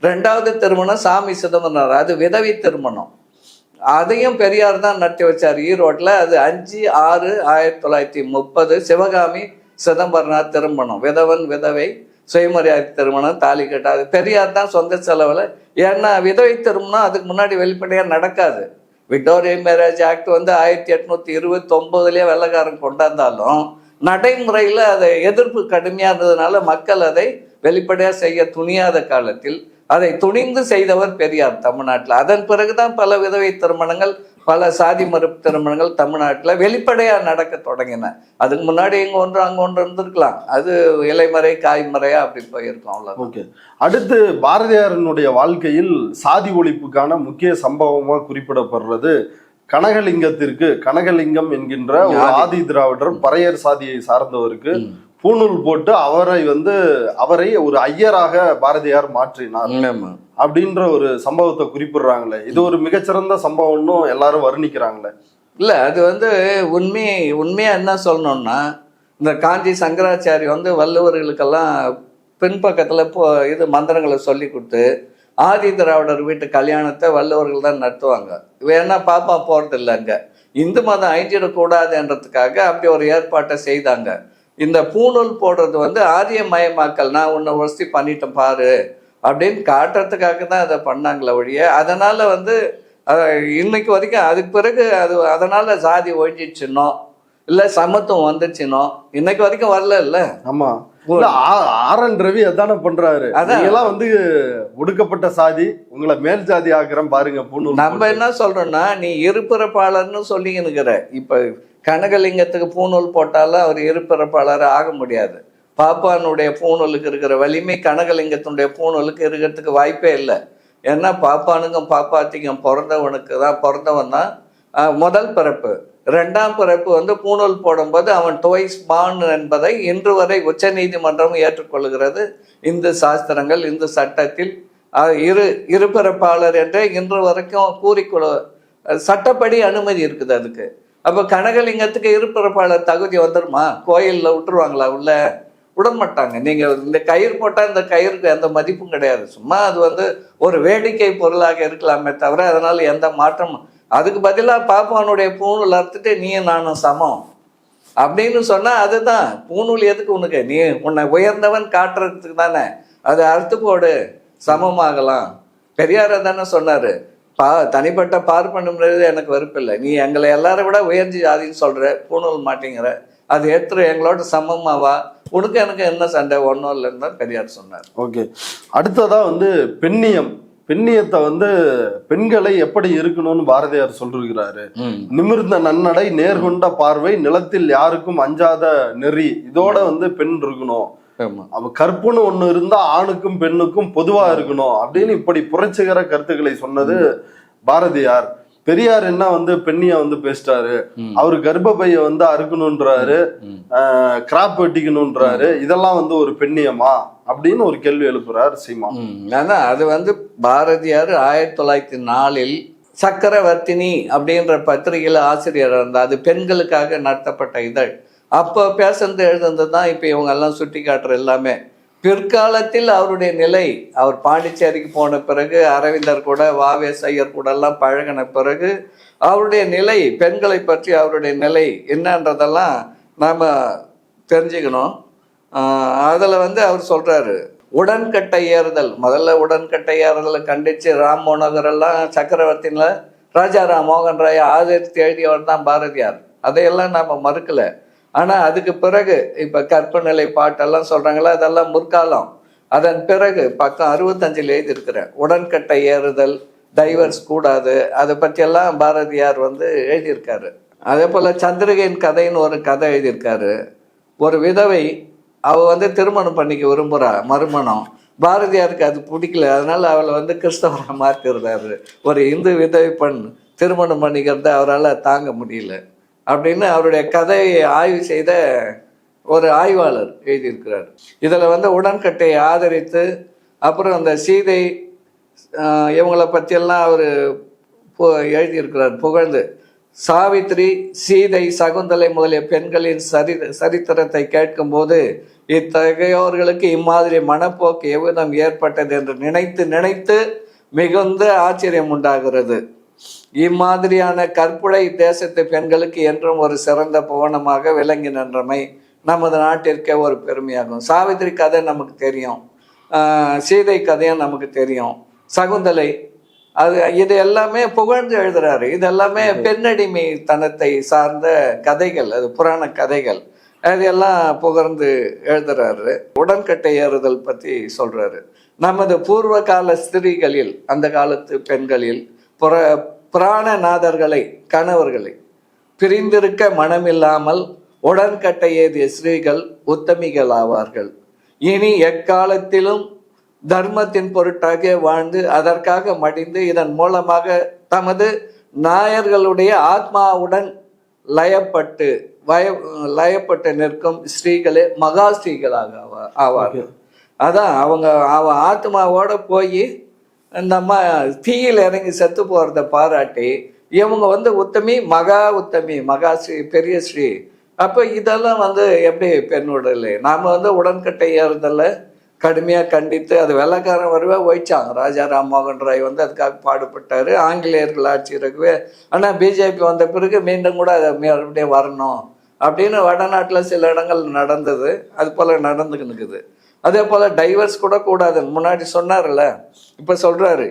2வது திருமணம் சாமி சிதம்பரம், அது விதவி திருமணம். அதையும் பெரியார் தான் நடத்தி வச்சார் ஈரோட்டில். அது 5/6/1930 சிவகாமி சிதம்பரனார் திருமணம், விதவன் விதவை சுயமரியாதை திருமணம், தாலி கட்டாது. பெரியார் தான் சொந்த செலவில். ஏன்னா விதவை திருமணம் அதுக்கு முன்னாடி வெளிப்படையாக நடக்காது. விக்டோரியன் மேரேஜ் ஆக்ட் வந்து 1829 வெள்ளைக்காரன் கொண்டாந்தாலும் நடைமுறையில் அதை எதிர்ப்பு கடுமையாக இருந்ததுனால மக்கள் அதை வெளிப்படையாக செய்ய துணியாத காலத்தில் அதை துணிந்து செய்தவர் பெரியார் தமிழ்நாட்டில். அதன் பிறகுதான் பல விதவை திருமணங்கள், பல சாதி மறுப்பு திருமணங்கள் தமிழ்நாட்டில் வெளிப்படையாக நடக்க தொடங்கின. அதுக்கு முன்னாடி இங்கே ஒன்று அங்கே ஒன்று இருந்திருக்கலாம், அது இலைமறை காய்மறையா அப்படி போயிருக்கோம், அவ்வளோ. ஓகே. அடுத்து பாரதியாரினுடைய வாழ்க்கையில் சாதி ஒழிப்புக்கான முக்கிய சம்பவமாக குறிப்பிடப்படுறது கனகலிங்கம் என்கின்ற ஒரு ஆதி திராவிடர் பறையர் சாதியை சார்ந்தவருக்கு பூணூல் போட்டு அவரை ஒரு ஐயராக பாரதியார் மாற்றினார் அப்படின்ற ஒரு சம்பவத்தை குறிப்பிடுறாங்களே. இது ஒரு மிகச்சிறந்த சம்பவம்னு எல்லாரும் வர்ணிக்கிறாங்களே. இல்ல, அது உண்மையா என்ன சொல்லணும்னா, இந்த காஞ்சி சங்கராச்சாரி வள்ளுவர்களுக்கெல்லாம் பின்பக்கத்துல மந்திரங்களை சொல்லி கொடுத்து ஆதி திராவிடர் வீட்டு கல்யாணத்தை வள்ளுவர்கள் தான் நடத்துவாங்க. வேணா பாப்பா போறது இல்லை, அங்க இந்து மதம் அழிஞ்சிடக்கூடாதுன்றதுக்காக அப்படி ஒரு ஏற்பாட்டை செய்தாங்க. இந்த பூணூல் போடுறது ஆரியமயமாக்கல், நான் உன்னை வசதி பண்ணிட்டேன் பாரு அப்படின்னு காட்டுறதுக்காக தான் அதை பண்ணாங்களே ஒழிய, அதனால இன்னைக்கு வரைக்கும் அதுக்கு பிறகு அதனால சாதி ஒழிஞ்சிச்சுனோ இல்ல சமத்துவம் வந்துச்சுனோ இன்னைக்கு வரைக்கும் வரல. இல்ல, ஆமா, ஆர்.என். ரவி அதானே பண்றாரு. அதெல்லாம் ஒடுக்கப்பட்ட சாதி, உங்களை மேல் ஜாதி ஆக்குறேன் பாருங்க பூணூல். நம்ம என்ன சொல்றோம்னா, நீ இருபிறப்பாளர்னு சொல்லிக்கிற. இப்ப கனகலிங்கத்துக்கு பூணூல் போட்டாலும் அவர் இருபிறப்பாளர் ஆக முடியாது. பாப்பானுடைய பூணூலுக்கு இருக்கிற வலிமை கனகலிங்கத்தினுடைய பூணூலுக்கு இருக்கிறதுக்கு வாய்ப்பே இல்லை. ஏன்னா பாப்பானுக்கும் பாப்பாத்திக்கும் பிறந்தவன் தான் முதல் பிறப்பு. ரெண்டாம் பிறப்பு பூணூல் போடும்போது அவன் டுவைஸ் பான் என்பதை இன்று வரை உச்ச நீதிமன்றம் ஏற்றுக்கொள்கிறது. இந்து சாஸ்திரங்கள், இந்து சட்டத்தில் இருபிறப்பாளர் என்றே இன்று வரைக்கும் கூறிக்கொள்ள சட்டப்படி அனுமதி இருக்குது அதுக்கு. அப்போ கனகலிங்கத்துக்கு இருபிறப்பாளர் தகுதி வந்துடுமா? கோயிலில் விட்டுருவாங்களா? உள்ள விடமாட்டாங்க. நீங்கள் இந்த கயிறு போட்டால் இந்த கயிறுக்கு எந்த மதிப்பும் கிடையாது. சும்மா அது ஒரு வேடிக்கை பொருளாக இருக்கலாமே தவிர அதனால் எந்த மாற்றமும். அதுக்கு பதிலாக பாப்பானுடைய பூணூல் அறுத்துட்டு நீயும் நானும் சமம் அப்படின்னு சொன்னால் அதுதான் பூணூல். எதுக்கு உனக்கு? நீ உன்னை உயர்ந்தவன் காட்டுறதுக்கு தானே. அதை அறுத்து போடு, சமமாகலாம். பெரியார் தானே சொன்னார், தனிப்பட்ட பார்ப்பனுங்கிறது எனக்கு வெறுப்பில்லை, நீ எங்களை எல்லாரும் விட உயர்ஞ்சி ஜாதின்னு சொல்கிற, பூணூல் மாட்டேங்கிற, அது எடுத்துரு, எங்களோட சமமாவா, உனக்கு எனக்கு என்ன சண்டை, ஒன்றும் இல்லைன்னு தான் பெரியார் சொன்னார். ஓகே. அடுத்ததா பெண்ணியத்தை பெண்களை எப்படி இருக்கணும்னு பாரதியார் சொல்லிருக்கிறாரு. நிமிர்ந்த நன்னடை, நேர்கொண்ட பார்வை, நிலத்தில் யாருக்கும் அஞ்சாத நெறி, இதோட பெண் இருக்கணும். அவ கற்புன்னு ஒண்ணு இருந்தா ஆணுக்கும் பெண்ணுக்கும் பொதுவா இருக்கணும் அப்படின்னு இப்படி புரட்சிகர கருத்துக்களை சொன்னது பாரதியார். பெரியார் என்ன பெண்ணிய பேசிட்டாரு. அவரு கர்ப்பப்பைய அறுக்கணும்ன்றாரு, கிராப் வெட்டிக்கணும்ன்றாரு. இதெல்லாம் ஒரு பெண்ணியமா அப்படின்னு ஒரு கேள்வி எழுப்புறாரு சீமான். அதான் அது பாரதியார் 1904 சக்கரவர்த்தினி அப்படின்ற பத்திரிகையில ஆசிரியர் இருந்தார். அது பெண்களுக்காக நடத்தப்பட்ட இதழ். அப்போ பேசுறது எழுதுனது தான் இப்போ இவங்க எல்லாம் சுட்டி காட்டுற எல்லாமே. பிற்காலத்தில் அவருடைய நிலை, அவர் பாண்டிச்சேரிக்கு போன பிறகு அரவிந்தர் கூட வாவேஸ் ஐயர் கூட எல்லாம் பழகின பிறகு அவருடைய நிலை, பெண்களை பற்றி அவருடைய நிலை என்னன்றதெல்லாம் நாம் தெரிஞ்சுக்கணும். அதில் அவர் சொல்கிறாரு, உடன்கட்டை ஏறுதல். முதல்ல உடன்கட்டை ஏறுதலை கண்டித்து ராம் மனோகர் எல்லாம் சக்கரவர்த்தியில் ராஜாராம் மோகன் ராய் ஆதரித்து எழுதியவர் தான் பாரதியார். அதையெல்லாம் நாம் மறுக்கலை. ஆனால் அதுக்கு பிறகு இப்போ கற்பு நிலை பாட்டெல்லாம் சொல்கிறாங்களா, அதெல்லாம் முற்காலம். அதன் பிறகு பக்கம் 65 எழுதியிருக்கிறேன். உடன்கட்டை ஏறுதல், டைவர்ஸ் கூடாது, அதை பற்றியெல்லாம் பாரதியார் எழுதியிருக்காரு. அதே போல் சந்திரிகையின் கதைன்னு ஒரு கதை எழுதியிருக்காரு. ஒரு விதவை அவள் திருமணம் பண்ணிக்க விரும்புகிறா, மறுமணம். பாரதியாருக்கு அது பிடிக்கல, அதனால் அவளை கிறிஸ்தவராக மாற்றிடுறாரு. ஒரு இந்து விதவை பெண் திருமணம் பண்ணிக்கிறத அவரால் தாங்க முடியல அப்படின்னு அவருடைய கதையை ஆய்வு செய்த ஒரு ஆய்வாளர் எழுதியிருக்கிறார். இதில் உடன்கட்டையை ஆதரித்து, அப்புறம் அந்த சீதை இவங்களை பற்றியெல்லாம் அவர் எழுதியிருக்கிறார் புகழ்ந்து. சாவித்ரி, சீதை, சகுந்தலை முதலிய பெண்களின் சரித்திரத்தை கேட்கும்போது இத்தகையோர்களுக்கு இம்மாதிரி மனப்போக்கு எவ்விதம் ஏற்பட்டது என்று நினைத்து நினைத்து மிகுந்த ஆச்சரியம் உண்டாகிறது. இம்மாதிரியான கற்புடை தேசத்து பெண்களுக்கு என்றும் ஒரு சிறந்த புவனமாக விளங்கி நின்றமை நமது நாட்டிற்கே ஒரு பெருமையாகும். சாவித்திரி கதை நமக்கு தெரியும், சீதை கதையும் நமக்கு தெரியும், சகுந்தலை, இது எல்லாமே புகழ்ந்து எழுதுறாரு. இது எல்லாமே பெண்ணடிமைத்தனத்தை சார்ந்த கதைகள், அது புராண கதைகள், அதெல்லாம் புகழ்ந்து எழுதுறாரு. உடன்கட்டை ஏறுதல் பற்றி சொல்றாரு. நமது பூர்வ கால ஸ்திரீகளில், அந்த காலத்து பெண்களில் புராணநாதர்களை, கணவர்களை பிரிந்திருக்க மனமில்லாமல் உடன்கட்டை ஏறிய ஸ்திரீகள் உத்தமிகள் ஆவார்கள். இனி எக்காலத்திலும் தர்மத்தின் பொருட்டாக வாழ்ந்து அதற்காக மடிந்து இதன் மூலமாக தமது நாயர்களுடைய ஆத்மாவுடன் லயப்பட்டு நிற்கும் ஸ்ரீகளே மகா ஸ்ரீகளாக ஆவார்கள். அதான் அவ ஆத்மாவோட போய் இந்த அம்மா தீயில் இறங்கி செத்து போறத பாராட்டி இவங்க உத்தமி, மகா ஸ்ரீ, பெரிய ஸ்ரீ. அப்போ இதெல்லாம் எப்படி பெண்ணுடல்? நாம உடன்கட்டை ஏறுதல்ல கடுமையாக கண்டித்து அது வெள்ளக்காரன் வரவே ஒழிச்சாங்க. ராஜா ராம்மோகன் ராய் அதுக்காக பாடுபட்டாரு. ஆங்கிலேயர்கள் ஆட்சி இருக்கவே, ஆனால் பிஜேபி வந்த பிறகு மீண்டும் கூட அதை மறுபடியும் வரணும் அப்படின்னு வடநாட்டில் சில இடங்கள் நடந்தது. அது போல் நடந்துக்கினுக்குது. அதே போல் டைவர்ஸ் கூட கூடாதுன்னு முன்னாடி சொன்னார்ல, இப்போ சொல்கிறாரு.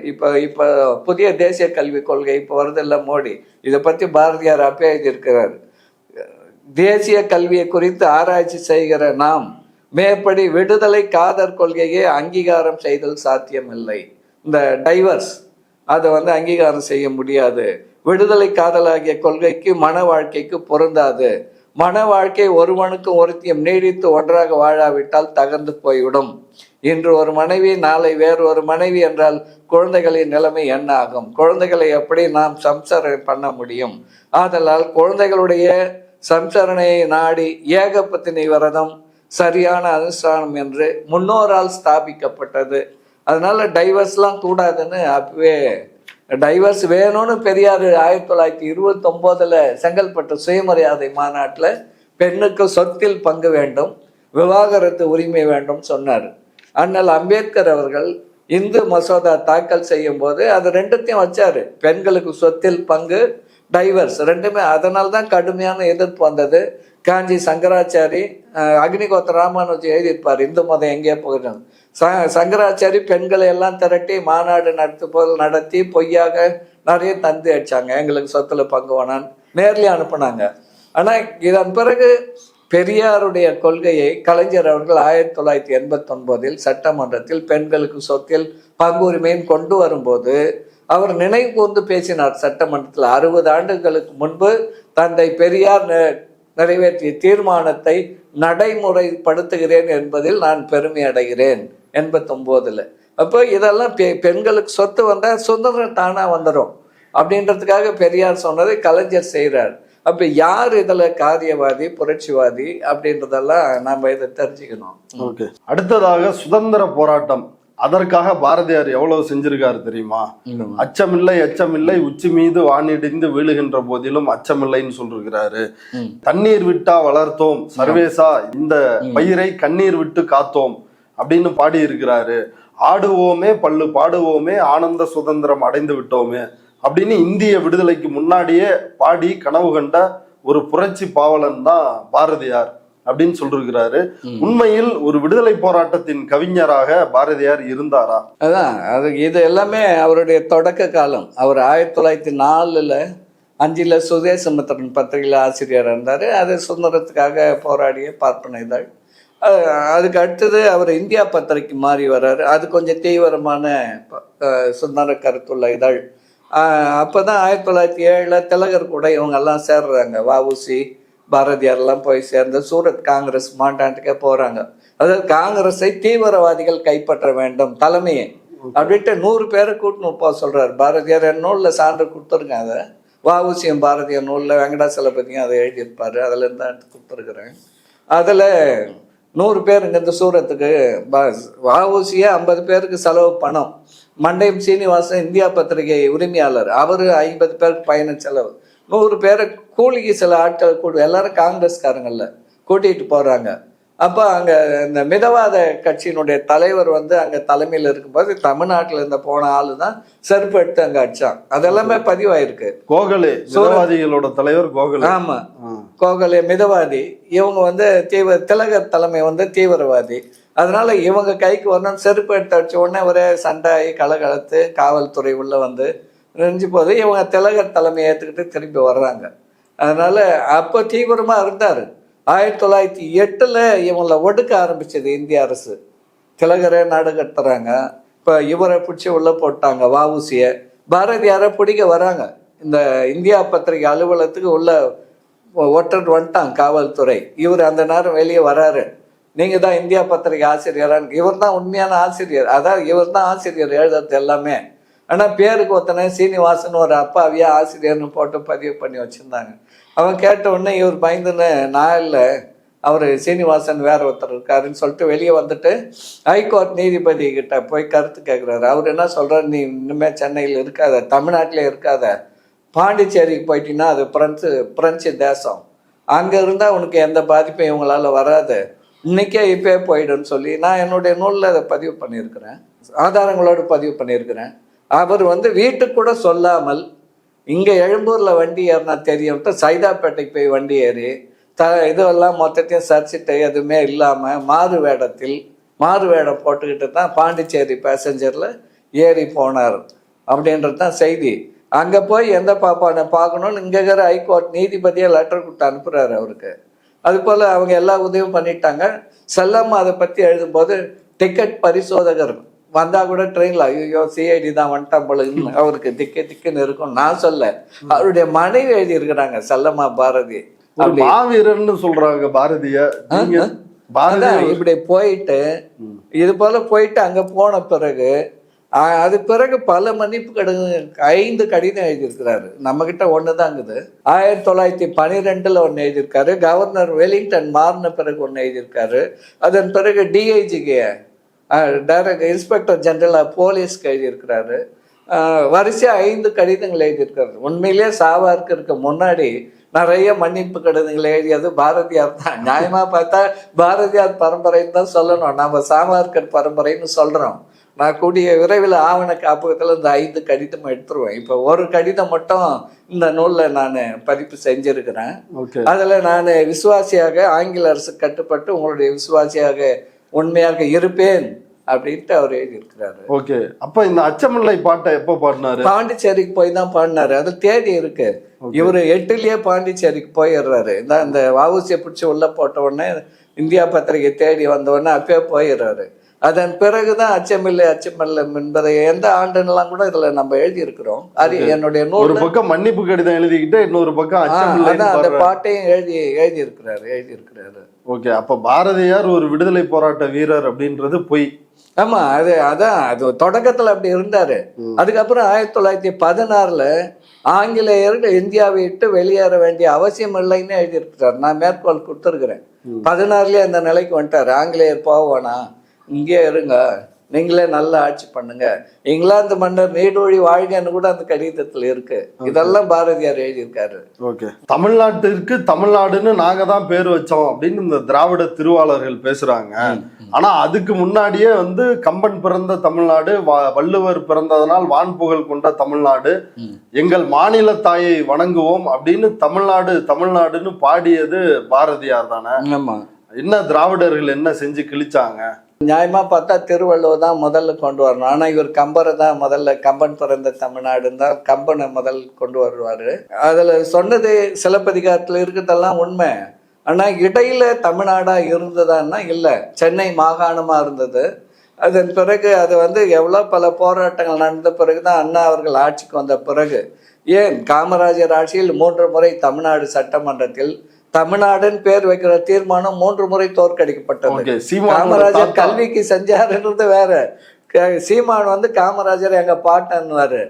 இப்போ புதிய தேசிய கல்விக் கொள்கை இப்போ வருதில்ல மோடி, இதை பற்றி பாரதியார் அப்பே எழுதியிருக்கிறார். தேசிய கல்வியை குறித்து ஆராய்ச்சி செய்கிற நாம் மேற்படி விடுதலை காதல் கொள்கையை அங்கீகாரம் செய்தல் சாத்தியமில்லை. இந்த டைவர்ஸ் அதை அங்கீகாரம் செய்ய முடியாது. விடுதலை காதல் ஆகிய கொள்கைக்கு மன வாழ்க்கைக்கு பொருந்தாது. மன வாழ்க்கை ஒருவனுக்கு ஒருத்தியும் நீடித்து ஒன்றாக வாழாவிட்டால் தகர்ந்து போய்விடும். இன்று ஒரு மனைவி, நாளை வேறு ஒரு மனைவி என்றால் குழந்தைகளின் நிலைமை என்ன ஆகும்? குழந்தைகளை எப்படி நாம் சம்சாரம் பண்ண முடியும்? ஆதலால் குழந்தைகளுடைய சம்சரணையை நாடி ஏகபத்தினி விரதம் சரியான அனுஷ்டானம் என்று முன்னோரால் ஸ்தாபிக்கப்பட்டது. அதனால டைவர்ஸ்லாம் கூடாதுன்னு அப்பவே டைவர்ஸ் வேணும்னு பெரியார் 1929 செங்கல்பட்டு சுயமரியாதை மாநாட்டில் பெண்ணுக்கு சொத்தில் பங்கு வேண்டும், விவாகரத்து உரிமை வேண்டும் சொன்னார். அண்ணல் அம்பேத்கர் அவர்கள் இந்து மசோதா தாக்கல் செய்யும் போது அது ரெண்டுத்தையும் வச்சாரு. பெண்களுக்கு சொத்தில் பங்கு, டைவர்ஸ் ரெண்டுமே. அதனால தான் கடுமையான எதிர்ப்பு வந்தது. காஞ்சி சங்கராச்சாரி, அக்னிகோத்திர ராமானுஜி எழுதியிருப்பார் இந்து மதம் எங்கே போகிறது. சங்கராச்சாரி பெண்களை எல்லாம் திரட்டி மாநாடு நடத்தி பொய்யாக நிறைய தந்தி அடிச்சாங்க. எங்களுக்கு சொத்துல பங்கு வேணான்னு நேர்லயே அனுப்புனாங்க. ஆனால் இதன் பிறகு பெரியாருடைய கொள்கையை கலைஞர் அவர்கள் 1989 சட்டமன்றத்தில் பெண்களுக்கு சொத்தில் பங்கு உரிமையும் கொண்டு வரும்போது அவர் நினைவு கூர்ந்து பேசினார் சட்டமன்றத்தில். 60 ஆண்டுகளுக்கு முன்பு தந்தை பெரியார் நிறைவேற்றிய தீர்மானத்தை நடைமுறைப்படுத்துகிறேன் என்பதில் நான் பெருமை அடைகிறேன் 89. அப்போ இதெல்லாம் பெண்களுக்கு சொத்து வந்தால் சுதந்திரம் தானாக வந்துடும் அப்படின்றதுக்காக பெரியார் சொன்னதை கலைஞர் செய்கிறார். அப்போ யார் இதில் காரியவாதி, புரட்சிவாதி அப்படின்றதெல்லாம் நாம் இதை தெரிஞ்சுக்கணும். ஓகே, அடுத்ததாக சுதந்திர போராட்டம். அதற்காக பாரதியார் எவ்வளவு செஞ்சிருக்காரு தெரியுமா? அச்சமில்லை அச்சமில்லை உச்சி மீது வானிடிந்து வீழுகின்ற போதிலும் அச்சமில்லைன்னு சொல்லிருக்கிறாரு. தண்ணீர் விட்டா வளர்த்தோம் சர்வேசா, இந்த பயிரை கண்ணீர் விட்டு காத்தோம் அப்படின்னு பாடி இருக்கிறாரு. ஆடுவோமே பல்லு பாடுவோமே ஆனந்த சுதந்திரம் அடைந்து விட்டோமே அப்படின்னு இந்திய விடுதலைக்கு முன்னாடியே பாடி கனவு கண்ட ஒரு புரட்சி பாவலன் தான் பாரதியார் அப்படின்னு சொல்லிருக்கிறாரு. உண்மையில் ஒரு விடுதலை போராட்டத்தின் கவிஞராக பாரதியார் இருந்தாரா? அதான் இது எல்லாமே அவருடைய தொடக்க காலம். அவர் 1904 5 சுதேசமித்திரன் பத்திரிகையில் ஆசிரியர் இருந்தார். அது சுதந்திரத்துக்காக போராடிய பார்ப்பன இதழ். அதுக்கு அடுத்தது அவர் இந்தியா பத்திரிகை மாறி வர்றாரு. அது கொஞ்சம் தீவிரமான சுதந்திர கருத்துள்ள இதழ். அப்போதான் 1907 திலகர் கூட இவங்கெல்லாம் சேர்றாங்க. வஉசி, பாரதியார்லாம் போய் சேர்ந்து சூரத் காங்கிரஸ் மாநாட்டுக்கே போறாங்க. அதாவது காங்கிரஸை தீவிரவாதிகள் கைப்பற்ற வேண்டும் தலைமையை அப்படின்ட்டு 100 பேரை கூட்டணும் போக சொல்றாரு. பாரதியார் நூலில் சான்று கொடுத்துருங்க. அதை வஉசியும் பாரதியார் நூலில் வெங்கடாசலபதியும் அதை எழுதியிருப்பாரு. அதில் இருந்தா கொடுத்துருக்குறேன். அதில் 100 பேர் இங்கேருந்து சூரத்துக்கு வஉசியே 50 பேருக்கு செலவு பணம். மண்டையம் சீனிவாசன் இந்தியா பத்திரிகை உரிமையாளர், அவர் 50 பேருக்கு பயண செலவு. 100 பேரை கூலிக்கு சில ஆட்களை எல்லாரும் காங்கிரஸ்காரங்கள்ல கூட்டிகிட்டு போகிறாங்க. அப்போ அங்கே இந்த மிதவாத கட்சியினுடைய தலைவர் வந்து அங்கே தலைமையில் இருக்கும்போது தமிழ்நாட்டில் இருந்த போன ஆளு தான் செருப்பு எடுத்து அங்கே அடிச்சான். அதெல்லாமே பதிவாயிருக்கு. கோகலே மிதவாதிகளோட தலைவர் கோகலே. ஆமா, கோகலே மிதவாதி. இவங்க வந்து திலகர் தலைமை வந்து தீவிரவாதி. அதனால இவங்க கைக்கு வரணும், செருப்பு எடுத்து அடிச்ச உடனே ஒரே சண்டாயி கலகலத்து காவல்துறை உள்ள வந்து நெஞ்சு போது இவங்க திலகர் தலைமையை ஏற்றுக்கிட்டு திரும்பி வர்றாங்க. அதனால அப்போ தீவிரமா இருந்தார். 1908 இவங்களை ஒடுக்க ஆரம்பிச்சது இந்திய அரசு. திலகரை நாடு கட்டுறாங்க. இப்போ இவரை பிடிச்சி உள்ள போட்டாங்க வஉசியை. பாரதியாரை பிடிக்க வராங்க. இந்த இந்தியா பத்திரிகை அலுவலகத்துக்கு உள்ள ஒற்றர் வந்துட்டாங்க காவல்துறை. இவர் அந்த நேரம் வெளியே வராரு. நீங்க தான் இந்தியா பத்திரிகை ஆசிரியரான்னு. இவர் தான் உண்மையான ஆசிரியர். அதான் இவர் தான் ஆசிரியர் எழுதுறது எல்லாமே. ஆனா பேருக்கு ஒருத்தனை சீனிவாசன் ஒரு அப்பாவியா ஆசிரியர்னு போட்டு பதிவு பண்ணி வச்சிருந்தாங்க. அவன் கேட்ட உடனே இவர் பயந்துன்னு, நான் இல்லை, அவர் சீனிவாசன் வேற ஒருத்தர் இருக்காருன்னு சொல்லிட்டு வெளியே வந்துட்டு ஹைகோர்ட் நீதிபதி கிட்ட போய் கருத்து கேட்குறாரு. அவர் என்ன சொல்றாரு, நீ இன்னுமே சென்னையில் இருக்காத, தமிழ்நாட்டிலே இருக்காத, பாண்டிச்சேரிக்கு போயிட்டீங்கன்னா அது பிரெஞ்சு தேசம், அங்கே இருந்தால் உனக்கு எந்த பாதிப்பும் இவங்களால வராது, இன்னைக்கே இப்பே போயிடுன்னு சொல்லி நான் என்னுடைய நூலில் அதை பதிவு பண்ணியிருக்கிறேன், ஆதாரங்களோடு பதிவு பண்ணியிருக்கிறேன். அவர் வந்து வீட்டுக்கு கூட சொல்லாமல் இங்கே எழும்பூரில் வண்டி ஏறினா தெரியும்ட்டு சைதாப்பேட்டைக்கு போய் வண்டி ஏறி இதெல்லாம் மொத்தத்தையும் சரிச்சிட்டு எதுவுமே இல்லாமல் மாறு வேடம் போட்டுக்கிட்டு தான் பாண்டிச்சேரி பேசஞ்சரில் ஏறி போனார் அப்படின்றது தான் செய்தி. அங்கே போய் எந்த பாப்பானை பார்க்கணும்னு இங்கே இருக்கிற ஹைகோர்ட் நீதிபதியை லெட்டர் கொடுத்து அனுப்புகிறாரு அவருக்கு. அதுபோல் அவங்க எல்லா உதவியும் பண்ணிட்டாங்க. செல்லம்மா அதை பற்றி எழுதும்போது டிக்கெட் பரிசோதகர் வந்தால் கூட ட்ரெயினில் ஐயோ சிஐடி தான் வந்துட்டான் போல அவருக்கு திக்குன்னு இருக்கும். நான் சொல்ல, அவருடைய மனைவி எழுதியிருக்கிறாங்க செல்லம்மா பாரதி. மாவீரன்னு சொல்றாங்க பாரதிய. இப்படி போயிட்டு இது போல போயிட்டு அங்க போன பிறகு அது பிறகு பல மன்னிப்பு 5 கடிதம் எழுதியிருக்கிறாரு. நம்ம கிட்ட ஒண்ணுதாங்குது. 1912 ஒன்னு எழுதியிருக்காரு. கவர்னர் வெலிங்டன் மாறின பிறகு ஒன்னு எழுதியிருக்காரு. அதன் பிறகு டிஐஜிக்கு டைரக்ட் இன்ஸ்பெக்டர் ஜெனரல் ஆஃப் போலீஸ்க்கு எழுதியிருக்கிறாரு. வரிசையா 5 கடிதங்கள் எழுதியிருக்காரு. உண்மையிலேயே சாவார்க்கு முன்னாடி நிறைய மன்னிப்பு கடிதங்கள் எழுதியது பாரதியார் தான். நியாயமா பார்த்தா பாரதியார் பரம்பரைன்னு தான் சொல்லணும். நம்ம சாவர்கர் பரம்பரைன்னு சொல்றோம். நான் கூடிய விரைவில் ஆவண காப்பகத்தில் இந்த 5 கடிதம் எடுத்துருவேன். இப்போ ஒரு கடிதம் மட்டும் இந்த நூலில் நான் பதிப்பு செஞ்சிருக்கிறேன். அதில் நான் விசுவாசியாக ஆங்கில அரசு கட்டுப்பட்டு உங்களுடைய விசுவாசியாக உண்மையாக இருப்பேன் அப்படின்ட்டு அவர் எழுதியிருக்கிறாரு. ஓகே, அப்ப இந்த அச்சமில்லை பாட்டை எப்போ பாடினாரு? பாண்டிச்சேரிக்கு போய் தான் பாடினாரு. அது தேடி இருக்கு. இவரு 8லயே பாண்டிச்சேரிக்கு போயிடுறாரு. இந்த வஉசியை பிடிச்சி உள்ள போட்ட உடனே இந்தியா பத்திரிகை தேடி வந்த உடனே அப்பயே போயிடுறாரு. அதன் பிறகுதான் அச்சமில்லை என்பதை எந்த ஆண்டுலாம் கூட இதுல நம்ம எழுதி இருக்கிறோம். என்னுடைய நூல் ஒரு பக்கம் மன்னிப்பு கடிதம் எழுதிக்கிட்டு இன்னொரு பக்கம் அந்த பாட்டையும் எழுதி இருக்கிறாரு. ஓகே, அப்ப பாரதியார் ஒரு விடுதலை போராட்ட வீரர் அப்படின்றது பொய். ஆமா, அது தொடக்கத்துல அப்படி இருந்தாரு. அதுக்கப்புறம் 1916 ஆங்கிலேயர்கள் இந்தியாவை விட்டு வெளியேற வேண்டிய அவசியம் இல்லைன்னு எழுதியிருக்கிறார். நான் மேற்கோள் கொடுத்துருக்கிறேன். 16லயே அந்த நிலைக்கு வந்துட்டாரு. ஆங்கிலேயர் போவானா, இங்கே இருங்க, நீங்களே நல்ல ஆட்சி பண்ணுங்க, இங்கிலாந்து மன்னர் நீடூழி வாழ்கன்னு கூட அந்த கடிதத்துல இருக்கு. இதெல்லாம் பாரதியார் எழுதியிருக்காரு. ஓகே, தமிழ்நாட்டிற்கு தமிழ்நாடுன்னு நாங்க தான் பேர் வச்சோம் அப்படின்னு இந்த திராவிட திருவாளர்கள் பேசுறாங்க. ஆனா அதுக்கு முன்னாடியே கம்பன் பிறந்த தமிழ்நாடு, வள்ளுவர் பிறந்ததனால் வான்புகழ் கொண்ட தமிழ்நாடு, எங்கள் மாநில தாயை வணங்குவோம் அப்படின்னு தமிழ்நாடுன்னு பாடியது பாரதியார் தானே. என்ன திராவிடர்கள் என்ன செஞ்சு கிழிச்சாங்க? நியாயமா பார்த்தா திருவள்ளுவர் தான் முதல்ல கொண்டு வரணும். ஆனா இவர் கம்பரை தான் முதல்ல, கம்பன் பிறந்த தமிழ்நாடுன்னு தான் கம்பனை முதல் கொண்டு வருவாரு. அதுல சொன்னது சிலப்பதிகாரத்துல இருக்கிறதெல்லாம் உண்மை. ஆனா இடையில தமிழ்நாடா இருந்ததான்னா இல்லை, சென்னை மாகாணமா இருந்தது. அதன் பிறகு அது எவ்வளோ பல போராட்டங்கள் நடந்த பிறகுதான் அண்ணா அவர்கள் ஆட்சிக்கு வந்த பிறகு, ஏன் காமராஜர் ஆட்சியில் 3 முறை தமிழ்நாடு சட்டமன்றத்தில் தமிழ்நாடுன்னு பேர் வைக்கிற தீர்மானம் 3 முறை தோற்கடிக்கப்பட்டது. காமராஜர் கல்விக்கு செஞ்சாருன்றது வேற. சீமான் காமராஜர் எங்க பாட்டன்னுவாரு.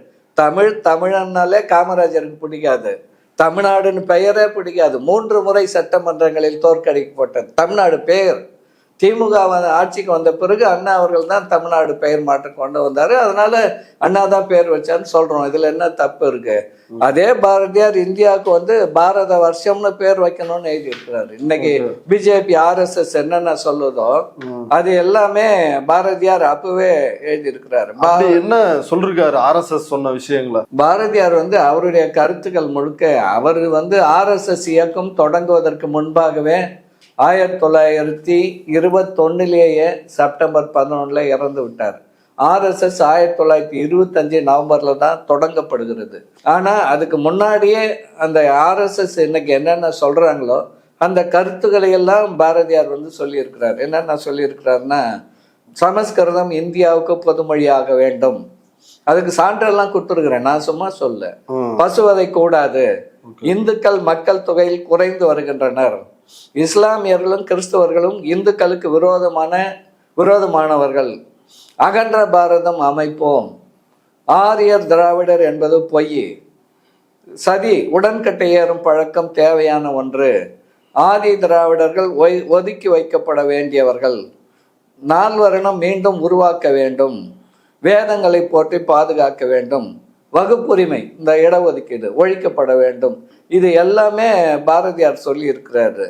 தமிழன்னாலே காமராஜருக்கு பிடிக்காது, தமிழ்நாடுன்னு பெயரே பிடிக்காது. 3 முறை சட்டமன்றங்களில் தோற்கடிக்கப்பட்டது தமிழ்நாடு பெயர். திமுக ஆட்சிக்கு வந்த பிறகு அண்ணா அவர்கள் தான் தமிழ்நாடு பெயர் மாற்றம் கொண்டு வந்தாரு. அதனால அண்ணா தான் பேர் வச்சான்னு சொல்றோம். இதுல என்ன தப்பு இருக்கு? அதே பாரதியார் இந்தியாவுக்கு வந்து பாரத வருஷம்னு பேர் வைக்கணும்னு எழுதி இருக்கிறாரு. இன்னைக்கு பிஜேபி RSS என்னென்ன சொல்லுதோ அது எல்லாமே பாரதியார் அப்பவே எழுதி இருக்கிறாரு. என்ன சொல்றாரு RSS சொன்ன விஷயங்கள? பாரதியார் வந்து அவருடைய கருத்துக்கள் முழுக்க அவர் வந்து RSS இயக்கம் தொடங்குவதற்கு முன்பாகவே 1921 செப்டம்பர் 11 இறந்து விட்டார். RSS 1925 நவம்பர்ல தான் தொடங்கப்படுகிறது. ஆனா அதுக்கு முன்னாடியே அந்த RSS இன்னைக்கு என்னென்ன சொல்றாங்களோ அந்த கருத்துக்களை எல்லாம் பாரதியார் வந்து சொல்லியிருக்கிறார். என்னென்ன சொல்லியிருக்கிறாருன்னா, சமஸ்கிருதம் இந்தியாவுக்கு பொதுமொழியாக வேண்டும். அதுக்கு சான்றெல்லாம் கொடுத்துருக்கிறேன், நான் சும்மா சொல்ல. பசுவதை கூடாது, இந்துக்கள் மக்கள் தொகையில் குறைந்து வருகின்றனர், இஸ்லாமியர்களும் கிறிஸ்தவர்களும் இந்துக்களுக்கு விரோதமானவர்கள், அகன்ற பாரதம் அமைப்போம், ஆரியர் திராவிடர் என்பது பொய், சதி உடன்கட்டை ஏறும் பழக்கம் தேவையான ஒன்று, ஆதி திராவிடர்கள் ஒதுக்கி வைக்கப்பட வேண்டியவர்கள், நால்வரணம் மீண்டும் உருவாக்க வேண்டும், வேதங்களை போற்றி பாதுகாக்க வேண்டும், வகுப்புரிமை இந்த இடஒதுக்கீடு ஒழிக்கப்பட வேண்டும். இது எல்லாமே பாரதியார் சொல்லி இருக்கிறாரு.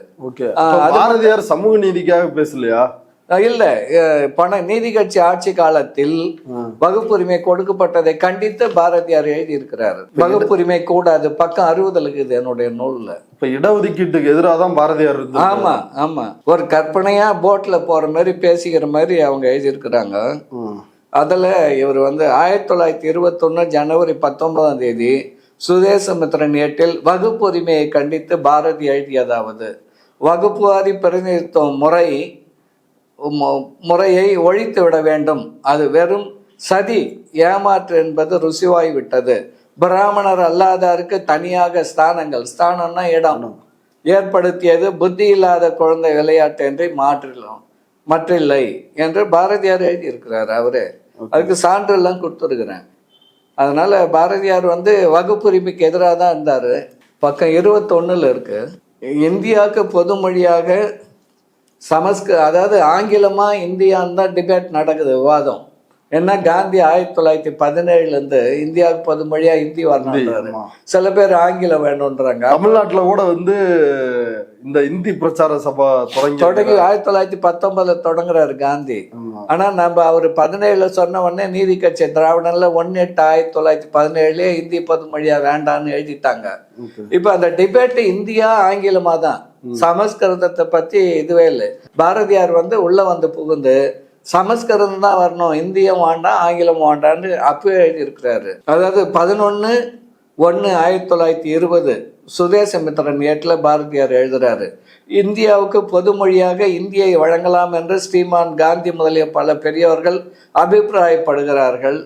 பாரதியார் சமூக நீதிக்காக பேசலையா? இல்ல, நீதி கட்சி ஆட்சி காலத்தில் வகுப்புரிமை கொடுக்கப்பட்டதை கண்டித்து பாரதியார் எழுதி இருக்கிறாரு. வகுப்புரிமை கூடாது, பக்கம் 60 இருக்குது என்னுடைய நூல்ல. இப்ப இடஒதுக்கீட்டுக்கு எதிராக தான் பாரதியார். ஆமா ஆமா, ஒரு கற்பனையா போட்ல போற மாதிரி பேசிக்கிற மாதிரி அவங்க எழுதி இருக்கிறாங்க. அதுல இவர் வந்து 1921 ஜனவரி 19 சுதேசமித்திரன் 8 வகுப்புரிமையை கண்டித்து பாரதி எழுதியதாவது, வகுப்புவாரி பிரதிநிதித்துவ முறையை ஒழித்து விட வேண்டும், அது வெறும் சதி ஏமாற்று என்பது ருசிவாய் விட்டது, பிராமணர் அல்லாதாருக்கு தனியாக ஸ்தானம்னா இடம் ஏற்படுத்தியது புத்தி இல்லாத குழந்தை விளையாட்டு என்று மற்றில்லை என்று பாரதியார் எழுதியிருக்கிறார். அவரு அதுக்கு சான்றெல்லாம் கொடுத்துருக்கிறேன். அதனால பாரதியார் வந்து வகுப்புரிமைக்கு எதிராக தான் இருந்தாரு. பக்கம் 21 இருக்கு, இந்தியாவுக்கு பொதுமொழியாக அதாவது ஆங்கிலமா இந்தியான்னு தான் டிபேட் நடக்குது, விவாதம். ஏன்னா காந்தி 1917 இந்தியாவுக்கு பொதுமொழியா ஹிந்தி வரணுன்றாரு. சில பேர் ஆங்கிலம் வேணும்ன்றாங்க. தமிழ்நாட்டுல கூட வந்து இந்த இந்தி பிரச்சார சபா தொடங்கி 1919 தொடங்குறாரு காந்தி. ஆனா நம்ம அவரு 17 சொன்ன உடனே நீதி கட்சி திராவிடன்ல 18/1917 இந்தி பொதுமொழியா வேண்டான்னு எழுதிட்டாங்க. இப்ப அந்த டிபேட் இந்தியா ஆங்கிலமா தான், சமஸ்கிருதத்தை பத்தி இதுவே இல்லை. பாரதியார் வந்து உள்ள வந்து புகுந்து சமஸ்கிருதம் தான் வரணும், இந்தியம் வேண்டாம் ஆங்கிலம் வேண்டான்னு அப்பவே எழுதியிருக்கிறாரு. அதாவது 11/1/1920 சுதேசமித்திரன் 8 பாரதியார் எழுதுறாரு, இந்தியாவுக்கு பொதுமொழியாக இந்தியை வழங்கலாம் என்று ஸ்ரீமான் காந்தி முதலிய பல பெரியவர்கள் அபிப்பிராயப்படுகிறார்கள்.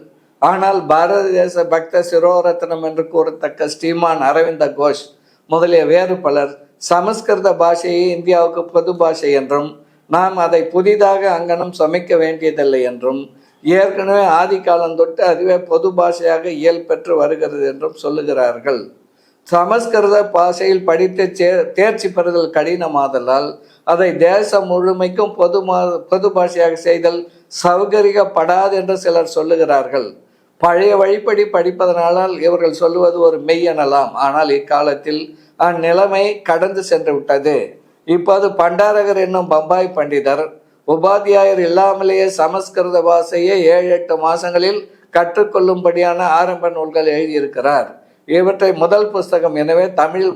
ஆனால் பாரத தேச பக்த சிரோரத்னம் என்று கூறத்தக்க ஸ்ரீமான் அரவிந்த கோஷ் முதலிய வேறு பலர் சமஸ்கிருத பாஷையை இந்தியாவுக்கு பொது பாஷை என்றும் நாம் அதை புதிதாக அங்கனம் சமைக்க வேண்டியதில்லை என்றும் ஏற்கனவே ஆதி காலம் தொட்டு அதுவே பொது பாஷையாக இயல்பெற்று வருகிறது என்றும் சொல்லுகிறார்கள். சமஸ்கிருத பாஷையில் படித்து தேர்ச்சி பெறுதல் கடினமாதலால் அதை தேசம் முழுமைக்கும் பொது பாஷையாக செய்தல் சௌகரியப்படாது என்று சிலர் சொல்லுகிறார்கள். பழைய வழிப்படி படிப்பதனால் இவர்கள் சொல்லுவது ஒரு மெய் எனலாம். ஆனால் இக்காலத்தில் அந்நிலைமை கடந்து சென்று விட்டது. இப்போது பண்டாரகர் என்னும் பம்பாய் பண்டிதர் உபாத்தியாயர் இல்லாமலேயே சமஸ்கிருத பாஷையை 7-8 மாசங்களில் கற்றுக்கொள்ளும்படியான ஆரம்ப நூல்கள் எழுதியிருக்கிறார். இவற்றை முதல் புஸ்தகம் எனவே தமிழில்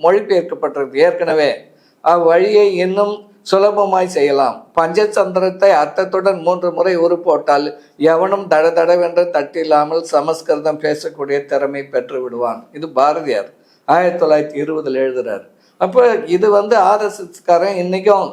மொழிபெயர்க்கப்பட்டது. ஏற்கனவே அவ்வழியை இன்னும் சுலபமாய் செய்யலாம். பஞ்சசந்திரத்தை அர்த்தத்துடன் 3 முறை உருப்போட்டால் எவனும் தடதடவென்று தட்டில்லாமல் சமஸ்கிருதம் பேசக்கூடிய திறமை பெற்று விடுவான். இது பாரதியார் 1920 எழுதுறார். அப்போ இது வந்து RSSகாரன் இன்னைக்கும்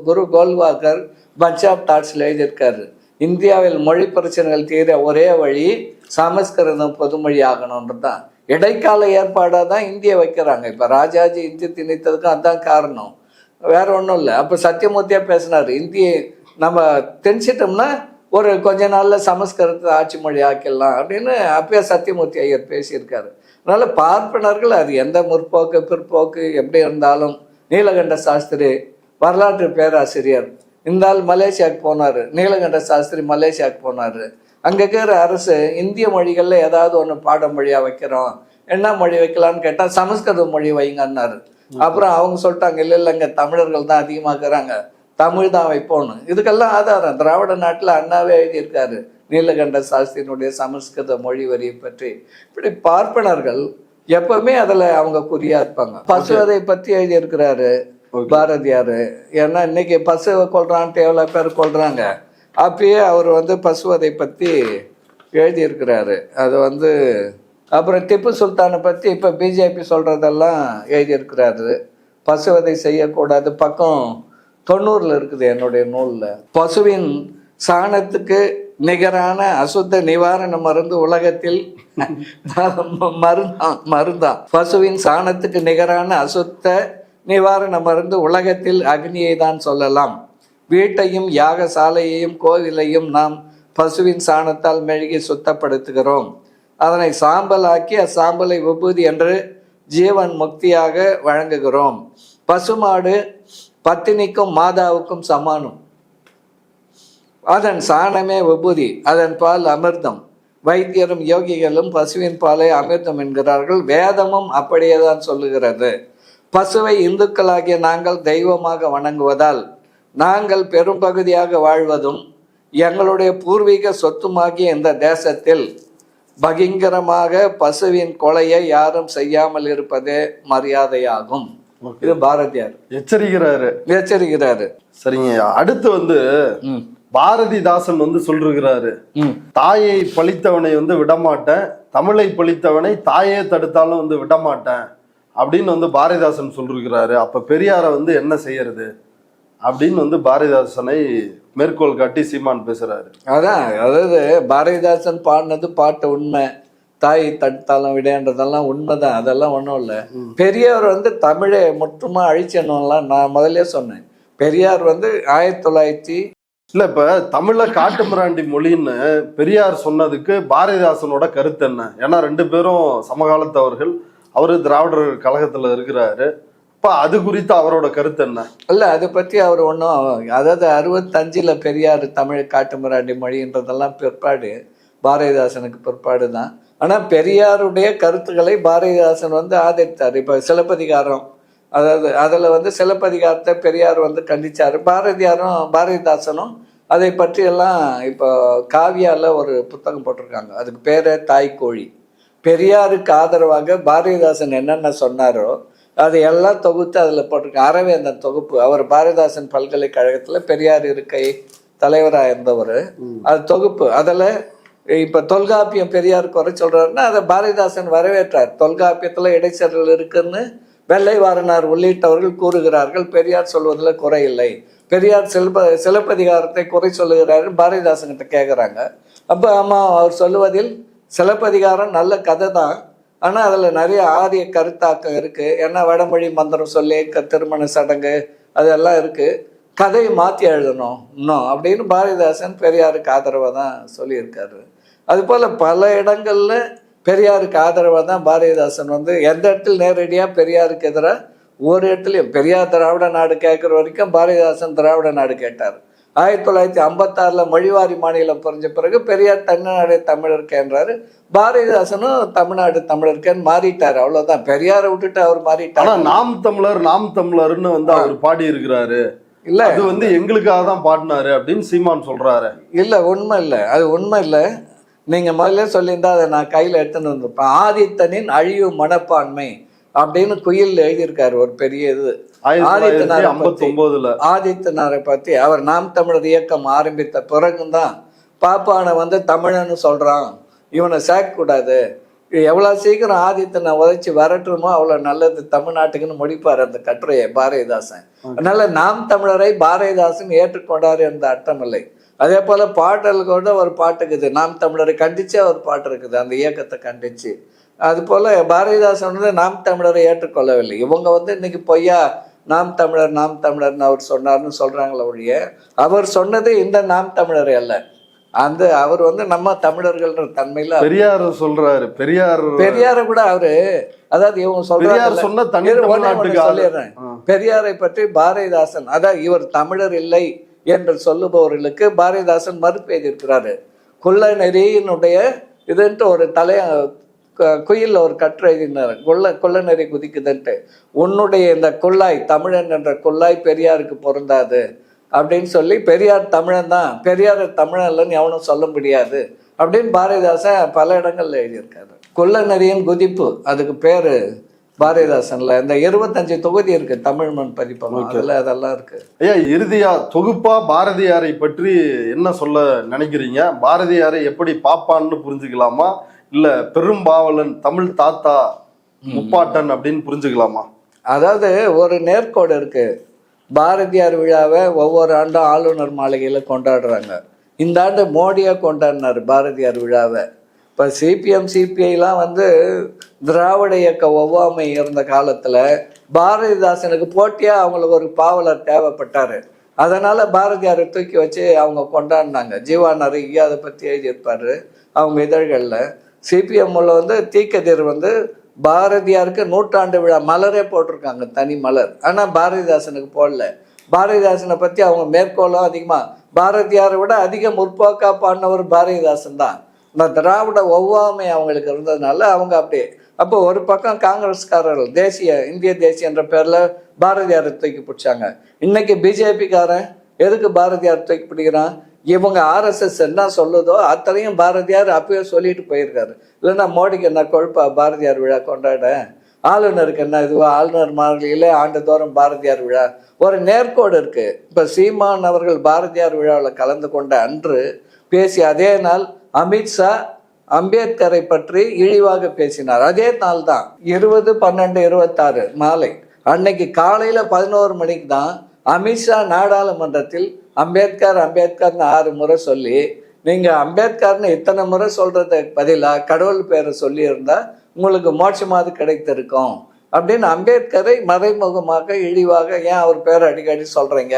குரு கோல்வாக்கர் பஞ்ச் ஆஃப் தாட்ஸ்ல எழுதியிருக்காரு. இந்தியாவில் மொழி பிரச்சனைகள் தீர ஒரே வழி சமஸ்கிருதம் பொதுமொழி ஆகணுன்றது தான். இடைக்கால ஏற்பாடாக தான் இந்தியை வைக்கிறாங்க. இப்போ ராஜாஜி இந்தி திணித்ததுக்கும் அதுதான் காரணம், வேற ஒன்றும் இல்லை. அப்போ சத்தியமூர்த்தியா பேசினார், இந்தியை நம்ம திணிச்சிட்டோம்னா ஒரு கொஞ்ச நாள்ல சமஸ்கிருதத்தை ஆட்சி மொழி ஆக்கிடலாம் அப்படின்னு அப்பயே சத்தியமூர்த்தி ஐயர் பேசியிருக்காரு. அதனால பார்ப்பனர்கள் அது எந்த முற்போக்கு பிற்போக்கு எப்படி இருந்தாலும் நீலகண்ட சாஸ்திரி வரலாற்று பேராசிரியர் இந்த ஆள் மலேசியாவுக்கு போனார், நீலகண்ட சாஸ்திரி மலேசியாவுக்கு போனார். அங்கே இருக்கிற அரசு இந்திய மொழிகளில் ஏதாவது ஒன்று பாடம் மொழியாக வைக்கிறோம், என்ன மொழி வைக்கலான்னு கேட்டால் சமஸ்கிருத மொழி வைங்கன்னாரு. அப்புறம் அவங்க சொல்லிட்டாங்க, இல்லை இல்லைங்க தமிழர்கள் தான் அதிகமாக இருக்கிறாங்க, தமிழ் தான் வைப்போன்னு. இதுக்கெல்லாம் ஆதாரம் திராவிட நாட்டில் அண்ணாவே எழுதியிருக்காரு நீலகண்ட சாஸ்திரியினுடைய சமஸ்கிருத மொழி வரியை பற்றி. இப்படி பார்ப்பனர்கள் எப்பவுமே அதில் அவங்க குறியா இருப்பாங்க. பசுவதை பற்றி எழுதியிருக்கிறாரு பாரதியார். ஏன்னா இன்னைக்கு பசுவை கொள்றான்ட்டு எவ்வளோ பேர் கொள்றாங்க, அப்பயே அவர் வந்து பசுவதை பற்றி எழுதியிருக்கிறாரு. அது அப்புறம் திப்பு சுல்தானை பற்றி இப்போ பிஜேபி சொல்கிறதெல்லாம் எழுதியிருக்கிறாரு. பசுவதை செய்யக்கூடாது, பக்கம் 90 இருக்குது என்னுடைய நூலில். பசுவின் சாணத்துக்கு நிகரான அசுத்த நிவாரண மருந்து உலகத்தில் மருந்தான். பசுவின் சாணத்துக்கு நிகரான அசுத்த நிவாரண மருந்து உலகத்தில் அக்னியை தான் சொல்லலாம். வீட்டையும் யாகசாலையையும் கோவிலையும் நாம் பசுவின் சாணத்தால் மெழுகி சுத்தப்படுத்துகிறோம். அதனை சாம்பல் ஆக்கி அச்சாம்பலை விபூதி என்று ஜீவன் முக்தியாக வழங்குகிறோம். பசுமாடு பத்தினிக்கும் மாதாவுக்கும் சமானம். அதன் சாணமே விபூதி, அதன் பால் அமிர்தம். வைத்தியரும் யோகிகளும் பசுவின் பாலை அமிர்தம் என்கிறார்கள். வேதமும் அப்படியே தான் சொல்லுகிறது. பசுவை இந்துக்களாகிய நாங்கள் தெய்வமாக வணங்குவதால் நாங்கள் பெரும்பகுதியாக வாழ்வதும் எங்களுடைய பூர்வீக சொத்துமாகிய இந்த தேசத்தில் பகிங்கரமாக பசுவின் கொலையை யாரும் செய்யாமல் இருப்பதே மரியாதையாகும். இது பாரதியார் எச்சரிக்கிறாரு. சரிங்க. அடுத்து பாரதிதாசன் சொல்றாரு, தாயை பழித்தவனை விடமாட்டேன், தமிழை பழித்தவனை தாயே தடுத்தாலும் விடமாட்டேன் அப்படின்னு பாரதிதாசன் சொல்லிருக்கிறாரு. அப்ப பெரியார என்ன செய்யறது அப்படின்னு பாரதிதாசனை மேற்கோள் காட்டி சீமான் பேசுறாரு. அதாவது பாரதிதாசன் பாடினது பாட்டு உண்மை, தாய் தடுத்தாலும் விடைன்றதெல்லாம் உண்மைதான், அதெல்லாம் ஒன்றும் இல்லை. பெரியார் தமிழை முற்றுமா அழிச்சணும்லாம் நான் முதல்ல சொன்னேன். பெரியார் 1900 இல்ல இப்ப தமிழ காட்டுமிராண்டி மொழின்னு பெரியார் சொன்னதுக்கு பாரதிதாசனோட கருத்து என்ன? ஏன்னா 2 பேரும் சமகாலத்தவர்கள். அவரு திராவிடர் கழகத்துல இருக்கிறாரு. இப்ப அது குறித்து அவரோட கருத்து என்ன? இல்ல அதை பற்றி அவர் ஒன்றும், அதாவது 65 பெரியார் தமிழ் காட்டுமிராண்டி மொழின்றதெல்லாம் பிற்பாடு, பாரதிதாசனுக்கு பிற்பாடு தான். ஆனால் பெரியாருடைய கருத்துக்களை பாரதிதாசன் ஆதரித்தார். இப்போ சிலப்பதிகாரம், அதாவது அதில் சிலப்பதிகாரத்தை பெரியார் கண்டிச்சார். பாரதிதாசனும் அதை பற்றியெல்லாம் இப்போ காவியாவில் ஒரு புத்தகம் போட்டிருக்காங்க. அதுக்கு பேரே தாய்க்கோழி. பெரியாருக்கு ஆதரவாக பாரதிதாசன் என்னென்ன சொன்னாரோ அதையெல்லாம் தொகுத்து அதில் போட்டிருக்காங்க. அரவேந்தன் தொகுப்பு. அவர் பாரதிதாசன் பல்கலைக்கழகத்தில் பெரியார் இருக்கை தலைவராக இருந்தவர். அது தொகுப்பு. அதில் இப்போ தொல்காப்பியம் பெரியார் குறை சொல்கிறாருன்னா அதை பாரதிதாசன் வரவேற்றார். தொல்காப்பியத்தில் இடைச்செருள் இருக்குன்னு வெள்ளை வாரனார் உள்ளிட்டவர்கள் கூறுகிறார்கள். பெரியார் சொல்வதில் குறை இல்லை. பெரியார் சிலப்பதிகாரத்தை குறை சொல்லுகிறாரு, பாரதிதாசன்கிட்ட கேட்குறாங்க. அப்போ ஆமாம், அவர் சொல்லுவதில் சிலப்பதிகாரம் நல்ல கதை தான், ஆனால் அதில் நிறைய ஆரிய கருத்தாக்கம் இருக்குது. ஏன்னா வடமொழி மந்திரம் சொல்லி திருமண சடங்கு அதெல்லாம் இருக்குது, கதையை மாற்றி எழுதணும் இன்னும் அப்படின்னு பாரதிதாசன் பெரியாருக்கு ஆதரவாக தான் சொல்லியிருக்காரு. அதுபோல் பல இடங்களில் பெரியாருக்கு ஆதரவாக தான் பாரதிதாசன் எந்த இடத்துல நேரடியாக பெரியாருக்கு எதிராக ஒரு இடத்துலையும் பெரியார் திராவிட நாடு கேட்குற வரைக்கும் பாரதிதாசன் திராவிட நாடு கேட்டார். 1956 மொழிவாரி மாநிலம் புரிஞ்ச பிறகு பெரியார் தமிழ்நாடு தமிழருக்கேன்றாரு. பாரதிதாசனும் தமிழ்நாடு தமிழருக்கேன்னு மாறிட்டார். அவ்வளவுதான். பெரியாரை விட்டுட்டு அவர் மாறிட்டார். நாம் தமிழர்னு அவர் பாடி இருக்கிறாரு. இல்ல அது எங்களுக்காக தான் பாடினாரு அப்படின்னு சீமான் சொல்றாரு. இல்ல உண்மை இல்லை, அது உண்மை இல்லை. நீங்க முதல்ல சொல்லியிருந்தா அதை நான் கையில எடுத்துன்னு வந்திருப்பேன். ஆதித்தனின் அழிவு மனப்பான்மை அப்படின்னு குயில் எழுதியிருக்காரு ஒரு பெரிய இது. ஆதித்தனாரை பத்தி அவர் நாம் தமிழர் இயக்கம் ஆரம்பித்த பிறகுதான் பாப்பானை தமிழன்னு சொல்றான், இவனை சேர்க்கக்கூடாது, எவ்வளோ சீக்கிரம் ஆதித்தனை உதைச்சி வரட்டுமோ அவ்வளோ நல்லது தமிழ்நாட்டுக்குன்னு முடிப்பார் அந்த கட்டுரையை பாரதிதாசன். அதனால நாம் தமிழரை பாரதிதாசன் ஏற்றுக்கொண்டார் என்ற அர்த்தம் இல்லை. அதே போல பாடல் கூட ஒரு பாட்டு இருக்குது, நாம் தமிழரை கண்டிச்சே ஒரு பாட்டு இருக்குது, அந்த இயக்கத்தை கண்டிச்சு. அது போல பாரதிதாசன் நாம் தமிழரை ஏற்றுக்கொள்ளவில்லை. இவங்க இன்னைக்கு பொய்யா நாம் தமிழர்னு அவர் சொன்னார்னு சொல்றாங்களே ஒழிய அவர் சொன்னது இந்த நாம் தமிழரை அல்ல. அந்த அவர் நம்ம தமிழர்கள்ன்ற தன்மையில பெரியார் சொல்றாரு. பெரியாரை கூட அவரு, அதாவது இவங்க சொல்லிடுறேன், பெரியாரை பற்றி பாரதிதாசன் அதான் இவர் தமிழர் இல்லை என்று சொல்லுபவர்களுக்கு பாரதிதாசன் மறுப்பு எழுதியிருக்கிறாரு. கொள்ள நெறியினுடைய இதுன்ட்டு ஒரு குயில்ல ஒரு கட்டுரை எழுதினார். கொள்ள நெறி குதிக்குதுன்ட்டு. உன்னுடைய இந்த கொள்ளாய் தமிழன் என்ற கொள்ளாய் பெரியாருக்கு பொருந்தாது அப்படின்னு சொல்லி, பெரியார் தமிழன் தான், பெரியார் தமிழன் இல்லைன்னு எவனும் சொல்ல முடியாது அப்படின்னு பாரதிதாசன் பல இடங்கள்ல எழுதியிருக்காரு. கொள்ள நெறியின் குதிப்பு அதுக்கு பேரு பாரதிதாசன்ல. இந்த 25 தொகுதி இருக்கு தமிழ் மண் பதிப்பகம், அதுல அதெல்லாம் இருக்கு. ஐயா, இறுதியா தொகுப்பா பாரதியாரை பற்றி என்ன சொல்ல நினைக்கிறீங்க? பாரதியாரை எப்படி பாப்பான்னு புரிஞ்சுக்கலாமா, இல்ல பெரும்பாவலன் தமிழ் தாத்தா முப்பாட்டன் அப்படின்னு புரிஞ்சுக்கலாமா? அதாவது ஒரு நேர்கோடு இருக்கு. பாரதியார் விழாவை ஒவ்வொரு ஆண்டும் ஆளுநர் மாளிகையில கொண்டாடுறாங்க. இந்த ஆண்டு மோடியா கொண்டாடினார் பாரதியார் விழாவை. இப்போ சிபிஎம் சிபிஐலாம் திராவிட இயக்க ஒவ்வாமை இருந்த காலத்துல பாரதிதாசனுக்கு போட்டியா அவங்களுக்கு ஒரு பாவலர் தேவைப்பட்டாரு. அதனால பாரதியாரை தூக்கி வச்சு அவங்க கொண்டாடினாங்க. ஜீவா நிறைய அதை பத்தி எழுதியிருப்பாரு அவங்க இதழ்கள்ல. சிபிஎம்ல தீக்கதிர் பாரதியாருக்கு 100ஆண்டு விழா மலரே போட்டிருக்காங்க, தனி மலர். ஆனா பாரதிதாசனுக்கு போடல. பாரதிதாசனை பத்தி அவங்க மேற்கோளும் அதிகமா, பாரதியாரை விட அதிக முற்போக்கா பாடினவர் பாரதிதாசன் தான். இந்த திராவிட ஒவ்வாமை அவங்களுக்கு இருந்ததுனால அவங்க அப்படியே. அப்போ ஒரு பக்கம் காங்கிரஸ்காரர்கள் இந்திய தேசிய என்ற பேர்ல பாரதியாரை தூக்கி பிடிச்சாங்க. இன்னைக்கு பிஜேபிக்காரன் எதுக்கு பாரதியார் தூக்கி பிடிக்கிறான்? இவங்க RSS என்ன சொல்லுதோ அத்தனையும் பாரதியார் அப்பயே சொல்லிட்டு போயிருக்காரு. இல்லைன்னா மோடிக்கு என்ன கொழுப்பா பாரதியார் விழா கொண்டாட? ஆளுநருக்கு என்ன இதுவா? ஆளுநர் மாளிகையில ஆண்டுதோறும் பாரதியார் விழா. ஒரு நேர்கோடு இருக்கு. இப்ப சீமான் அவர்கள் பாரதியார் விழாவில் கலந்து கொண்ட அன்று பேசி அதே நாள் அமித்ஷா அம்பேத்கரை பற்றி இழிவாக பேசினார். அதே நாள் தான் 20/12/26 மாலை. அன்னைக்கு காலையில 11 மணிக்கு தான் அமித்ஷா நாடாளுமன்றத்தில் அம்பேத்கர்னு 6 முறை சொல்லி, நீங்க அம்பேத்கர்னு இத்தனை முறை சொல்றதுக்கு பதிலாக கடவுள் பேரை சொல்லி இருந்தா உங்களுக்கு மோட்சமாவது கிடைத்திருக்கும் அப்படின்னு அம்பேத்கரை மறைமுகமாக இழிவாக ஏன் அவர் பேரை அடிக்கடி சொல்றீங்க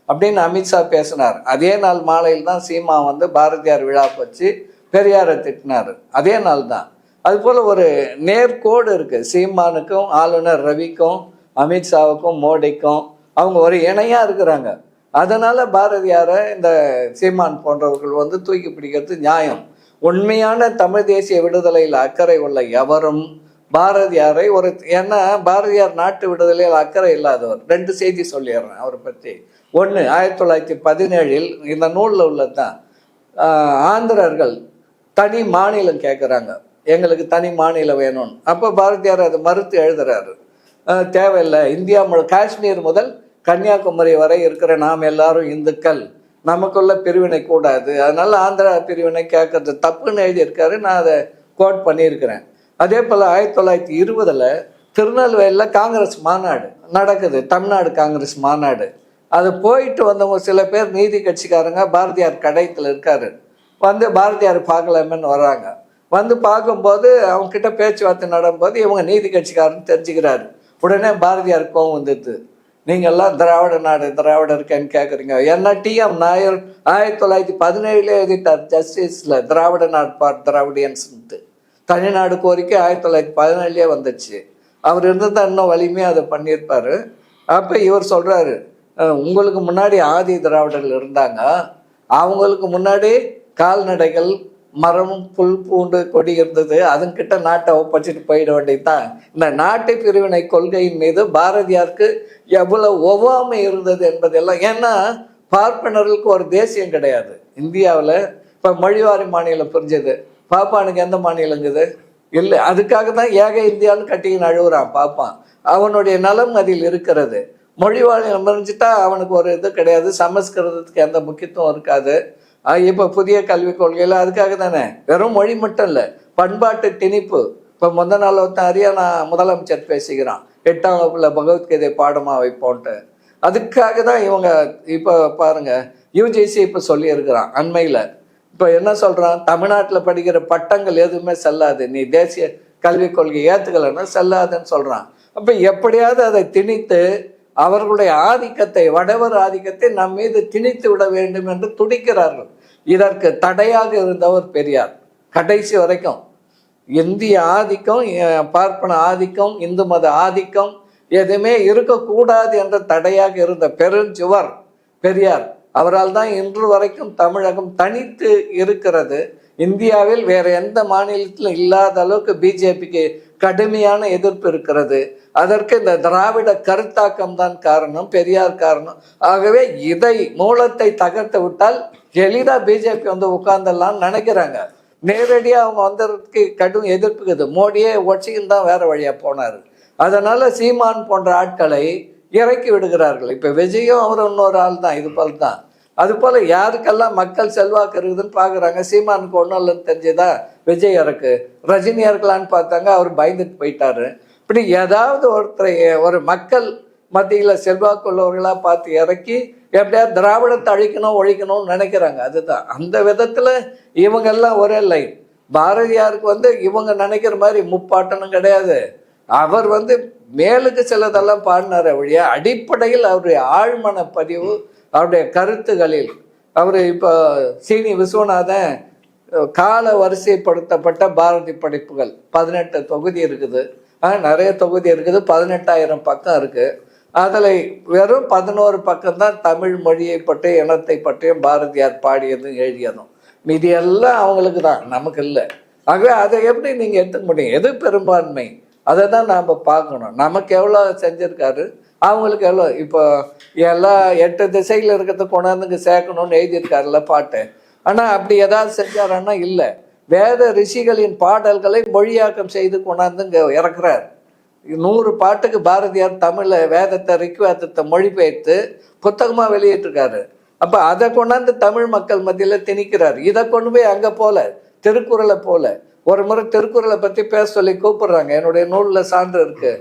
அப்படின்னு அமித்ஷா பேசினார். அதே நாள் மாலையில் தான் சீமா பாரதியார் விழா வச்சு பெரியாரை திட்டினார். அதே நாள் தான். அது போல ஒரு நேர்கோடு இருக்கு சீமானுக்கும் ஆளுநர் ரவிக்கும் அமித்ஷாவுக்கும் மோடிக்கும். அவங்க ஒரு இணையா இருக்கிறாங்க. அதனால பாரதியாரை இந்த சீமான் போன்றவர்கள் தூக்கி பிடிக்கிறது நியாயம். உண்மையான தமிழ் தேசிய விடுதலையில் அக்கறை உள்ள எவரும் பாரதியாரை ஏன்னா பாரதியார் நாட்டு விடுதலையில் அக்கறை இல்லாதவர். 2 செய்தி சொல்லிடுறேன் அவரை பற்றி. ஒன்று, 1917 இந்த நூலில் உள்ளதுதான். ஆந்திரர்கள் தனி மாநிலம் கேட்குறாங்க, எங்களுக்கு தனி மாநிலம் வேணும்னு. அப்போ பாரதியார் அதை மறுத்து எழுதுறாரு. தேவையில்லை, இந்தியா காஷ்மீர் முதல் கன்னியாகுமரி வரை இருக்கிற நாம் எல்லாரும் இந்துக்கள், நமக்குள்ள பிரிவினை கூடாது, அதனால ஆந்திரா பிரிவினை கேட்கறது தப்புன்னு எழுதியிருக்காரு. நான் அதை கோட் பண்ணியிருக்கிறேன். அதே போல் 1920 திருநெல்வேலியில் காங்கிரஸ் மாநாடு நடக்குது, தமிழ்நாடு காங்கிரஸ் மாநாடு. அது போயிட்டு வந்தவங்க சில பேர் நீதி கட்சிக்காரங்க பாரதியார் கடையத்தில் இருக்காரு, பாரதியார் பார்க்கலாமேன்னு வர்றாங்க. பார்க்கும்போது அவங்க கிட்ட பேச்சுவார்த்தை நடக்கும்போது இவங்க நீதி கட்சிக்காரன்னு தெரிஞ்சுக்கிறாரு. உடனே பாரதியார் கோவம் வந்துடுது. நீங்கள்லாம் திராவிட நாடு திராவிட இருக்கேன்னு கேட்குறீங்க. ஏன்னா TM நாயர் 1917 எழுதிட்டார் ஜஸ்டிஸில், திராவிட நாடு பார் திராவிடியன்ஸ்ன்ட்டு. தனிநாடு கோரிக்கை 1917 வந்துச்சு. அவர் இருந்ததான் இன்னும் வலிமையாக அதை பண்ணியிருப்பாரு. அப்போ இவர் சொல்கிறாரு, உங்களுக்கு முன்னாடி ஆதி திராவிடர்கள் இருந்தாங்க, அவங்களுக்கு முன்னாடி கால்நடைகள் மரம் புல் பூண்டு கொடி இருந்தது, அதுங்கிட்ட நாட்டை ஒப்படைச்சிட்டு போயிட வேண்டியதுதான். இந்த நாட்டு பிரிவினை கொள்கையின் மீது பாரதியாருக்கு எவ்வளவு ஒவ்வாமை இருந்தது என்பதெல்லாம். ஏன்னா பார்ப்பனர்களுக்கு ஒரு தேசியம் கிடையாது இந்தியாவில். இப்போ மொழிவாரி மாநிலம் புரிஞ்சது, பாப்பானுக்கு எந்த மாநிலங்குது இல்லை. அதுக்காக தான் ஏக இந்தியான்னு கட்டிக்கின்னு அழுகுறான் பாப்பான். அவனுடைய நலம் அதில் இருக்கிறது. மொழிவாரி புரிஞ்சுட்டா அவனுக்கு ஒரு இது கிடையாது, சமஸ்கிருதத்துக்கு எந்த முக்கியத்துவம் இருக்காது. இப்போ புதிய கல்விக் கொள்கையில் அதுக்காக தானே, வெறும் மொழி மட்டும் இல்லை, பண்பாட்டு திணிப்பு. இப்போ முந்த நாள் ஹரியானா முதலமைச்சர் பேசிக்கிறான் 8ஆம் வகுப்புல பகவத்கீதை பாடமாக வைப்போன்ட்டு. அதுக்காக தான் இவங்க இப்போ பாருங்க UGC இப்போ சொல்லியிருக்கிறான் அண்மையில். இப்போ என்ன சொல்கிறான், தமிழ்நாட்டில் படிக்கிற பட்டங்கள் எதுவுமே செல்லாது, நீ தேசிய கல்விக் கொள்கை ஏற்றுக்கலைன்னா செல்லாதுன்னு சொல்கிறான். அப்போ எப்படியாவது அதை திணித்து அவர்களுடைய ஆதிக்கத்தை, வடவர் ஆதிக்கத்தை நம் மீது திணித்து விட வேண்டும் என்று துடிக்கிறார்கள். இதற்கு தடையாக இருந்தவர் பெரியார். கடைசி வரைக்கும் இந்திய ஆதிக்கம், பார்ப்பன ஆதிக்கம், இந்து மத ஆதிக்கம் எதுவுமே இருக்கக்கூடாது என்ற தடையாக இருந்த பெருஞ்சுவர் பெரியார். அவரால் தான் இன்று வரைக்கும் தமிழகம் தனித்து இருக்கிறது. இந்தியாவில் வேற எந்த மாநிலத்திலும் இல்லாத அளவுக்கு பிஜேபிக்கு கடுமையான எதிர்ப்பு இருக்கிறது. அதற்கு இந்த திராவிட கருத்தாக்கம் தான் காரணம், பெரியார் காரணம். ஆகவே இதை மூலத்தை தகர்த்து விட்டால் எளிதா பிஜேபி வந்து உட்கார்ந்துடலாம்னு நினைக்கிறாங்க. நேரடியா அவங்க வந்ததுக்கு கடும் எதிர்ப்புக்குது. மோடியே ஒட்சின்னு தான் வேற வழியா போனாரு. அதனால சீமான் போன்ற ஆட்களை இறக்கி விடுகிறார்கள். இப்ப விஜயும் அவர் இன்னொரு ஆள் தான், இது போல தான். அது போல யாருக்கெல்லாம் மக்கள் செல்வாக்கு இருக்குதுன்னு பாக்குறாங்க. சீமானுக்கு ஒன்றும் இல்லைன்னு தெரிஞ்சுதா விஜய் இறக்கு, ரஜினி இறக்கலான்னு பார்த்தாங்க, அவர் பயந்துட்டு போயிட்டாரு. இப்படி ஏதாவது ஒருத்தரை ஒரு மக்கள் மத்தியில செல்வாக்கு உள்ளவர்களா பார்த்து இறக்கி எப்படியாவது திராவிடத்தை அழிக்கணும் ஒழிக்கணும்னு நினைக்கிறாங்க. அதுதான் அந்த விதத்துல இவங்க எல்லாம் ஒரே லைன். பாரதியாருக்கு வந்து இவங்க நினைக்கிற மாதிரி முப்பாட்டனும் கிடையாது. அவர் வந்து மேலுக்கு சிலதெல்லாம் பாடினார் வழியா, அடிப்படையில் அவருடைய ஆழ்மன பதிவு, அவருடைய கருத்துகளில் அவர் இப்போ சீனி விஸ்வநாதன் கால வரிசைப்படுத்தப்பட்ட பாரதி படைப்புகள் 18 தொகுதி இருக்குது. நிறைய தொகுதி இருக்குது, 18,000 பக்கம் இருக்கு. அதில் வெறும் 11 பக்கம் தான் தமிழ் மொழியை பற்றி இனத்தை பற்றியும் பாரதியார் பாடியதும் எழுதியதும். மீதி எல்லாம் அவங்களுக்கு தான், நமக்கு இல்லை. ஆகவே அதை எப்படி நீங்கள் எடுத்துக்க முடியும்? எது பெரும்பான்மை, அதை தான் நாம் பார்க்கணும். நமக்கு எவ்வளோ செஞ்சுருக்காரு, அவங்களுக்கு எவ்வளோ. இப்போ எல்லா 8 திசையில் இருக்கிறத கொண்டாந்துங்க சேர்க்கணும்னு எழுதியிருக்காருல்ல பாட்டு. ஆனால் அப்படி ஏதாவது செஞ்சாரான்னா இல்லை. வேத ரிஷிகளின் பாடல்களை மொழியாக்கம் செய்து கொண்டாந்து இங்கே இறக்குறார். 100 பாட்டுக்கு பாரதியார் தமிழில் வேதத்தை ரிக்வேதத்தை மொழிபெயர்த்து புத்தகமாக வெளியிட்டிருக்காரு. அப்போ அதை கொண்டாந்து தமிழ் மக்கள் மத்தியில் திணிக்கிறார். இதை கொண்டு போய் அங்கே போல திருக்குறளை போல ஒரு முறை திருக்குறளை பற்றி பேச சொல்லி கூப்பிடுறாங்க. என்னுடைய நூலில் சான்று இருக்கு.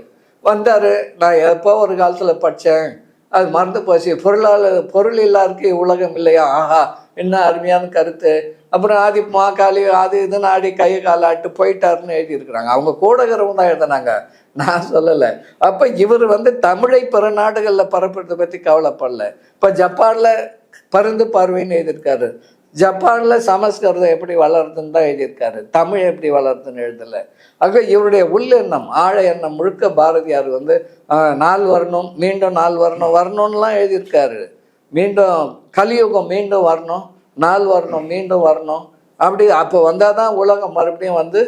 வந்தார், நான் எப்போ ஒரு காலத்தில் படித்தேன், அது மறந்து போச்சு. பொருள் இல்லாருக்கு உலகம் இல்லையா, ஆஹா என்ன அருமையான கருத்து. அப்புறம் ஆதி மாக்காளி அது இதுன்னு ஆடி கையை காலாட்டு போயிட்டாருன்னு எழுதியிருக்கிறாங்க. அவங்க கூடகிறவங்க தான் எழுதினாங்க, நான் சொல்லலை. அப்போ இவர் வந்து தமிழை பிற நாடுகளில் பரப்புறதை பற்றி கவலைப்படல. இப்போ ஜப்பானில் பருந்து பார்வைன்னு எழுதியிருக்காரு. ஜப்பானில் சமஸ்கிருதம் எப்படி வளருதுன்னு தான் எழுதியிருக்காரு, தமிழ் எப்படி வளருதுன்னு எழுதலை. ஆக இவருடைய உள்ளெண்ணம் ஆழ எண்ணம் முழுக்க பாரதியார் வந்து 4 வரணும், மீண்டும் 4 வரணும், வரணும்லாம் எழுதியிருக்காரு. மீண்டும் கலியுகம் மீண்டும் வரணும், 4 வரணும், மீண்டும் வரணும். அப்படி அப்போ வந்தால் தான் உலகம் மறுபடியும் வந்து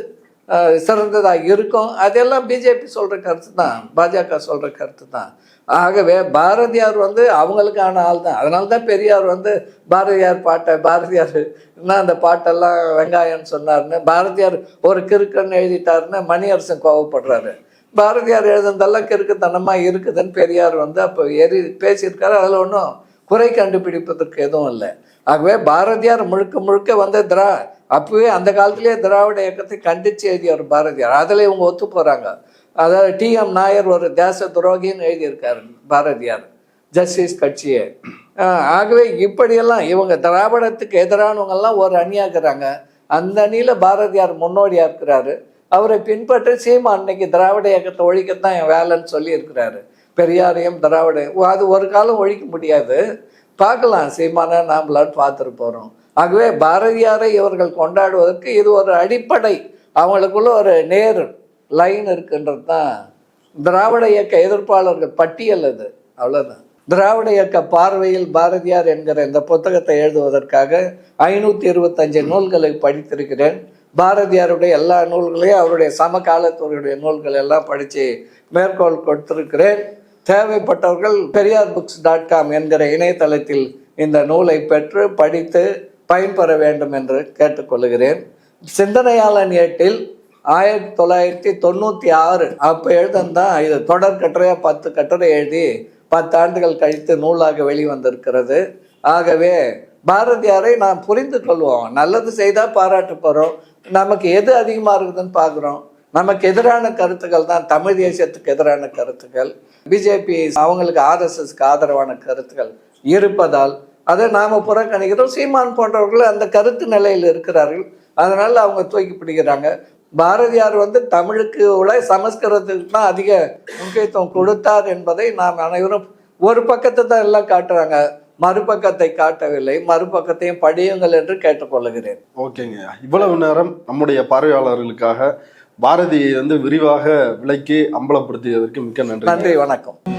சிறந்ததாக இருக்கும். அதெல்லாம் பிஜேபி சொல்கிற கருத்து தான், பாஜக சொல்கிற கருத்து தான். ஆகவே பாரதியார் வந்து அவங்களுக்கான ஆள் தான். அதனால தான் பெரியார் வந்து பாரதியார் பாட்டை, பாரதியார் என்ன அந்த பாட்டெல்லாம் வெங்காயம்னு சொன்னார்னு, பாரதியார் ஒரு கிறுக்கன்னு எழுதிட்டாருன்னு மணியரசன் கோவப்படுறாரு. பாரதியார் எழுதுனதெல்லாம் கிறுக்குத்தனமாக இருக்குதுன்னு பெரியார் வந்து அப்போ பேசியிருக்காரு. அதில் ஒன்றும் குறை கண்டுபிடிப்பதற்கு எதுவும் இல்லை. ஆகவே பாரதியார் முழுக்க முழுக்க வந்து அப்பவே அந்த காலத்திலேயே திராவிட இயக்கத்தை கண்டித்து எழுதியவர் பாரதியார். அதில் இவங்க ஒத்து போகிறாங்க. அதாவது டிஎம் நாயர் ஒரு தேச துரோகின்னு எழுதியிருக்காரு பாரதியார், ஜஸ்டிஸ் கட்சியை. ஆகவே இப்படியெல்லாம் இவங்க திராவிடத்துக்கு எதிரானவங்கெல்லாம் ஒரு அணியாக்குறாங்க. அந்த அணியில் பாரதியார் முன்னோடியாக இருக்கிறாரு. அவரை பின்பற்றி சீமான் அன்னைக்கு திராவிட இயக்கத்தை ஒழிக்கத்தான் என் வேலைன்னு சொல்லியிருக்கிறாரு. பெரியாரையும் திராவிட அது ஒரு காலம் ஒழிக்க முடியாது, பார்க்கலாம் சீமானை நாமளான்னு பார்த்துட்டு போகிறோம். ஆகவே பாரதியாரை இவர்கள் கொண்டாடுவதற்கு இது ஒரு அடிப்படை, அவங்களுக்குள்ள ஒரு நேர் லைன் இருக்குன்றது தான் திராவிட இயக்க எதிர்ப்பாளர்கள் பட்டியல். அது அவ்வளோதான். திராவிட இயக்க பார்வையில் பாரதியார் என்கிற இந்த புத்தகத்தை எழுதுவதற்காக 525 நூல்களை படித்திருக்கிறேன். பாரதியாருடைய எல்லா நூல்களையும் அவருடைய சமகாலத்துடைய நூல்கள் எல்லாம் படித்து மேற்கோள் கொடுத்திருக்கிறேன். தேவைப்பட்டவர்கள் periyar.books.com என்கிற இணையதளத்தில் இந்த நூலை பெற்று படித்து பயன்பெற வேண்டும் என்று கேட்டுக்கொள்கிறேன். சிந்தனையாளன் ஏட்டில் 1996 அப்போ எழுதந்தான் இது தொடர் கட்டுரையாக 10 கட்டுரை எழுதி 10 ஆண்டுகள் கழித்து நூலாக வெளிவந்திருக்கிறது. ஆகவே பாரதியாரை நாம் புரிந்து கொள்வோம். நல்லது செய்தால் பாராட்டு போகிறோம், நமக்கு எது அதிகமாக இருக்குதுன்னு பார்க்குறோம். நமக்கு எதிரான கருத்துக்கள் தான் தமிழ் தேசியத்துக்கு எதிரான கருத்துக்கள், பிஜேபி அவங்களுக்கு ஆர்எஸ்எஸ்க்கு ஆதரவான கருத்துக்கள் இருப்பதால் அதை நாம் புறக்கணிக்கிறோம். சீமான் போன்றவர்கள் அந்த கருத்து நிலையில் இருக்கிறார்கள், அதனால் அவங்க தூக்கி பிடிக்கிறாங்க. பாரதியார் வந்து தமிழுக்கு உள்ள சமஸ்கிருதத்துக்கு தான் அதிக முக்கியத்துவம் கொடுத்தார் என்பதை நாம் அனைவரும் ஒரு பக்கத்தை தான் எல்லாம் காட்டுறாங்க, மறுபக்கத்தை காட்டவில்லை. மறுபக்கத்தையும் படியுங்கள் என்று கேட்டுக்கொள்கிறேன். ஓகேங்க, இவ்வளவு நேரம் நம்முடைய பார்வையாளர்களுக்காக பாரதியை வந்து விரிவாக விளக்கி அம்பலப்படுத்தியதற்கு மிக்க நன்றி. நன்றி, வணக்கம்.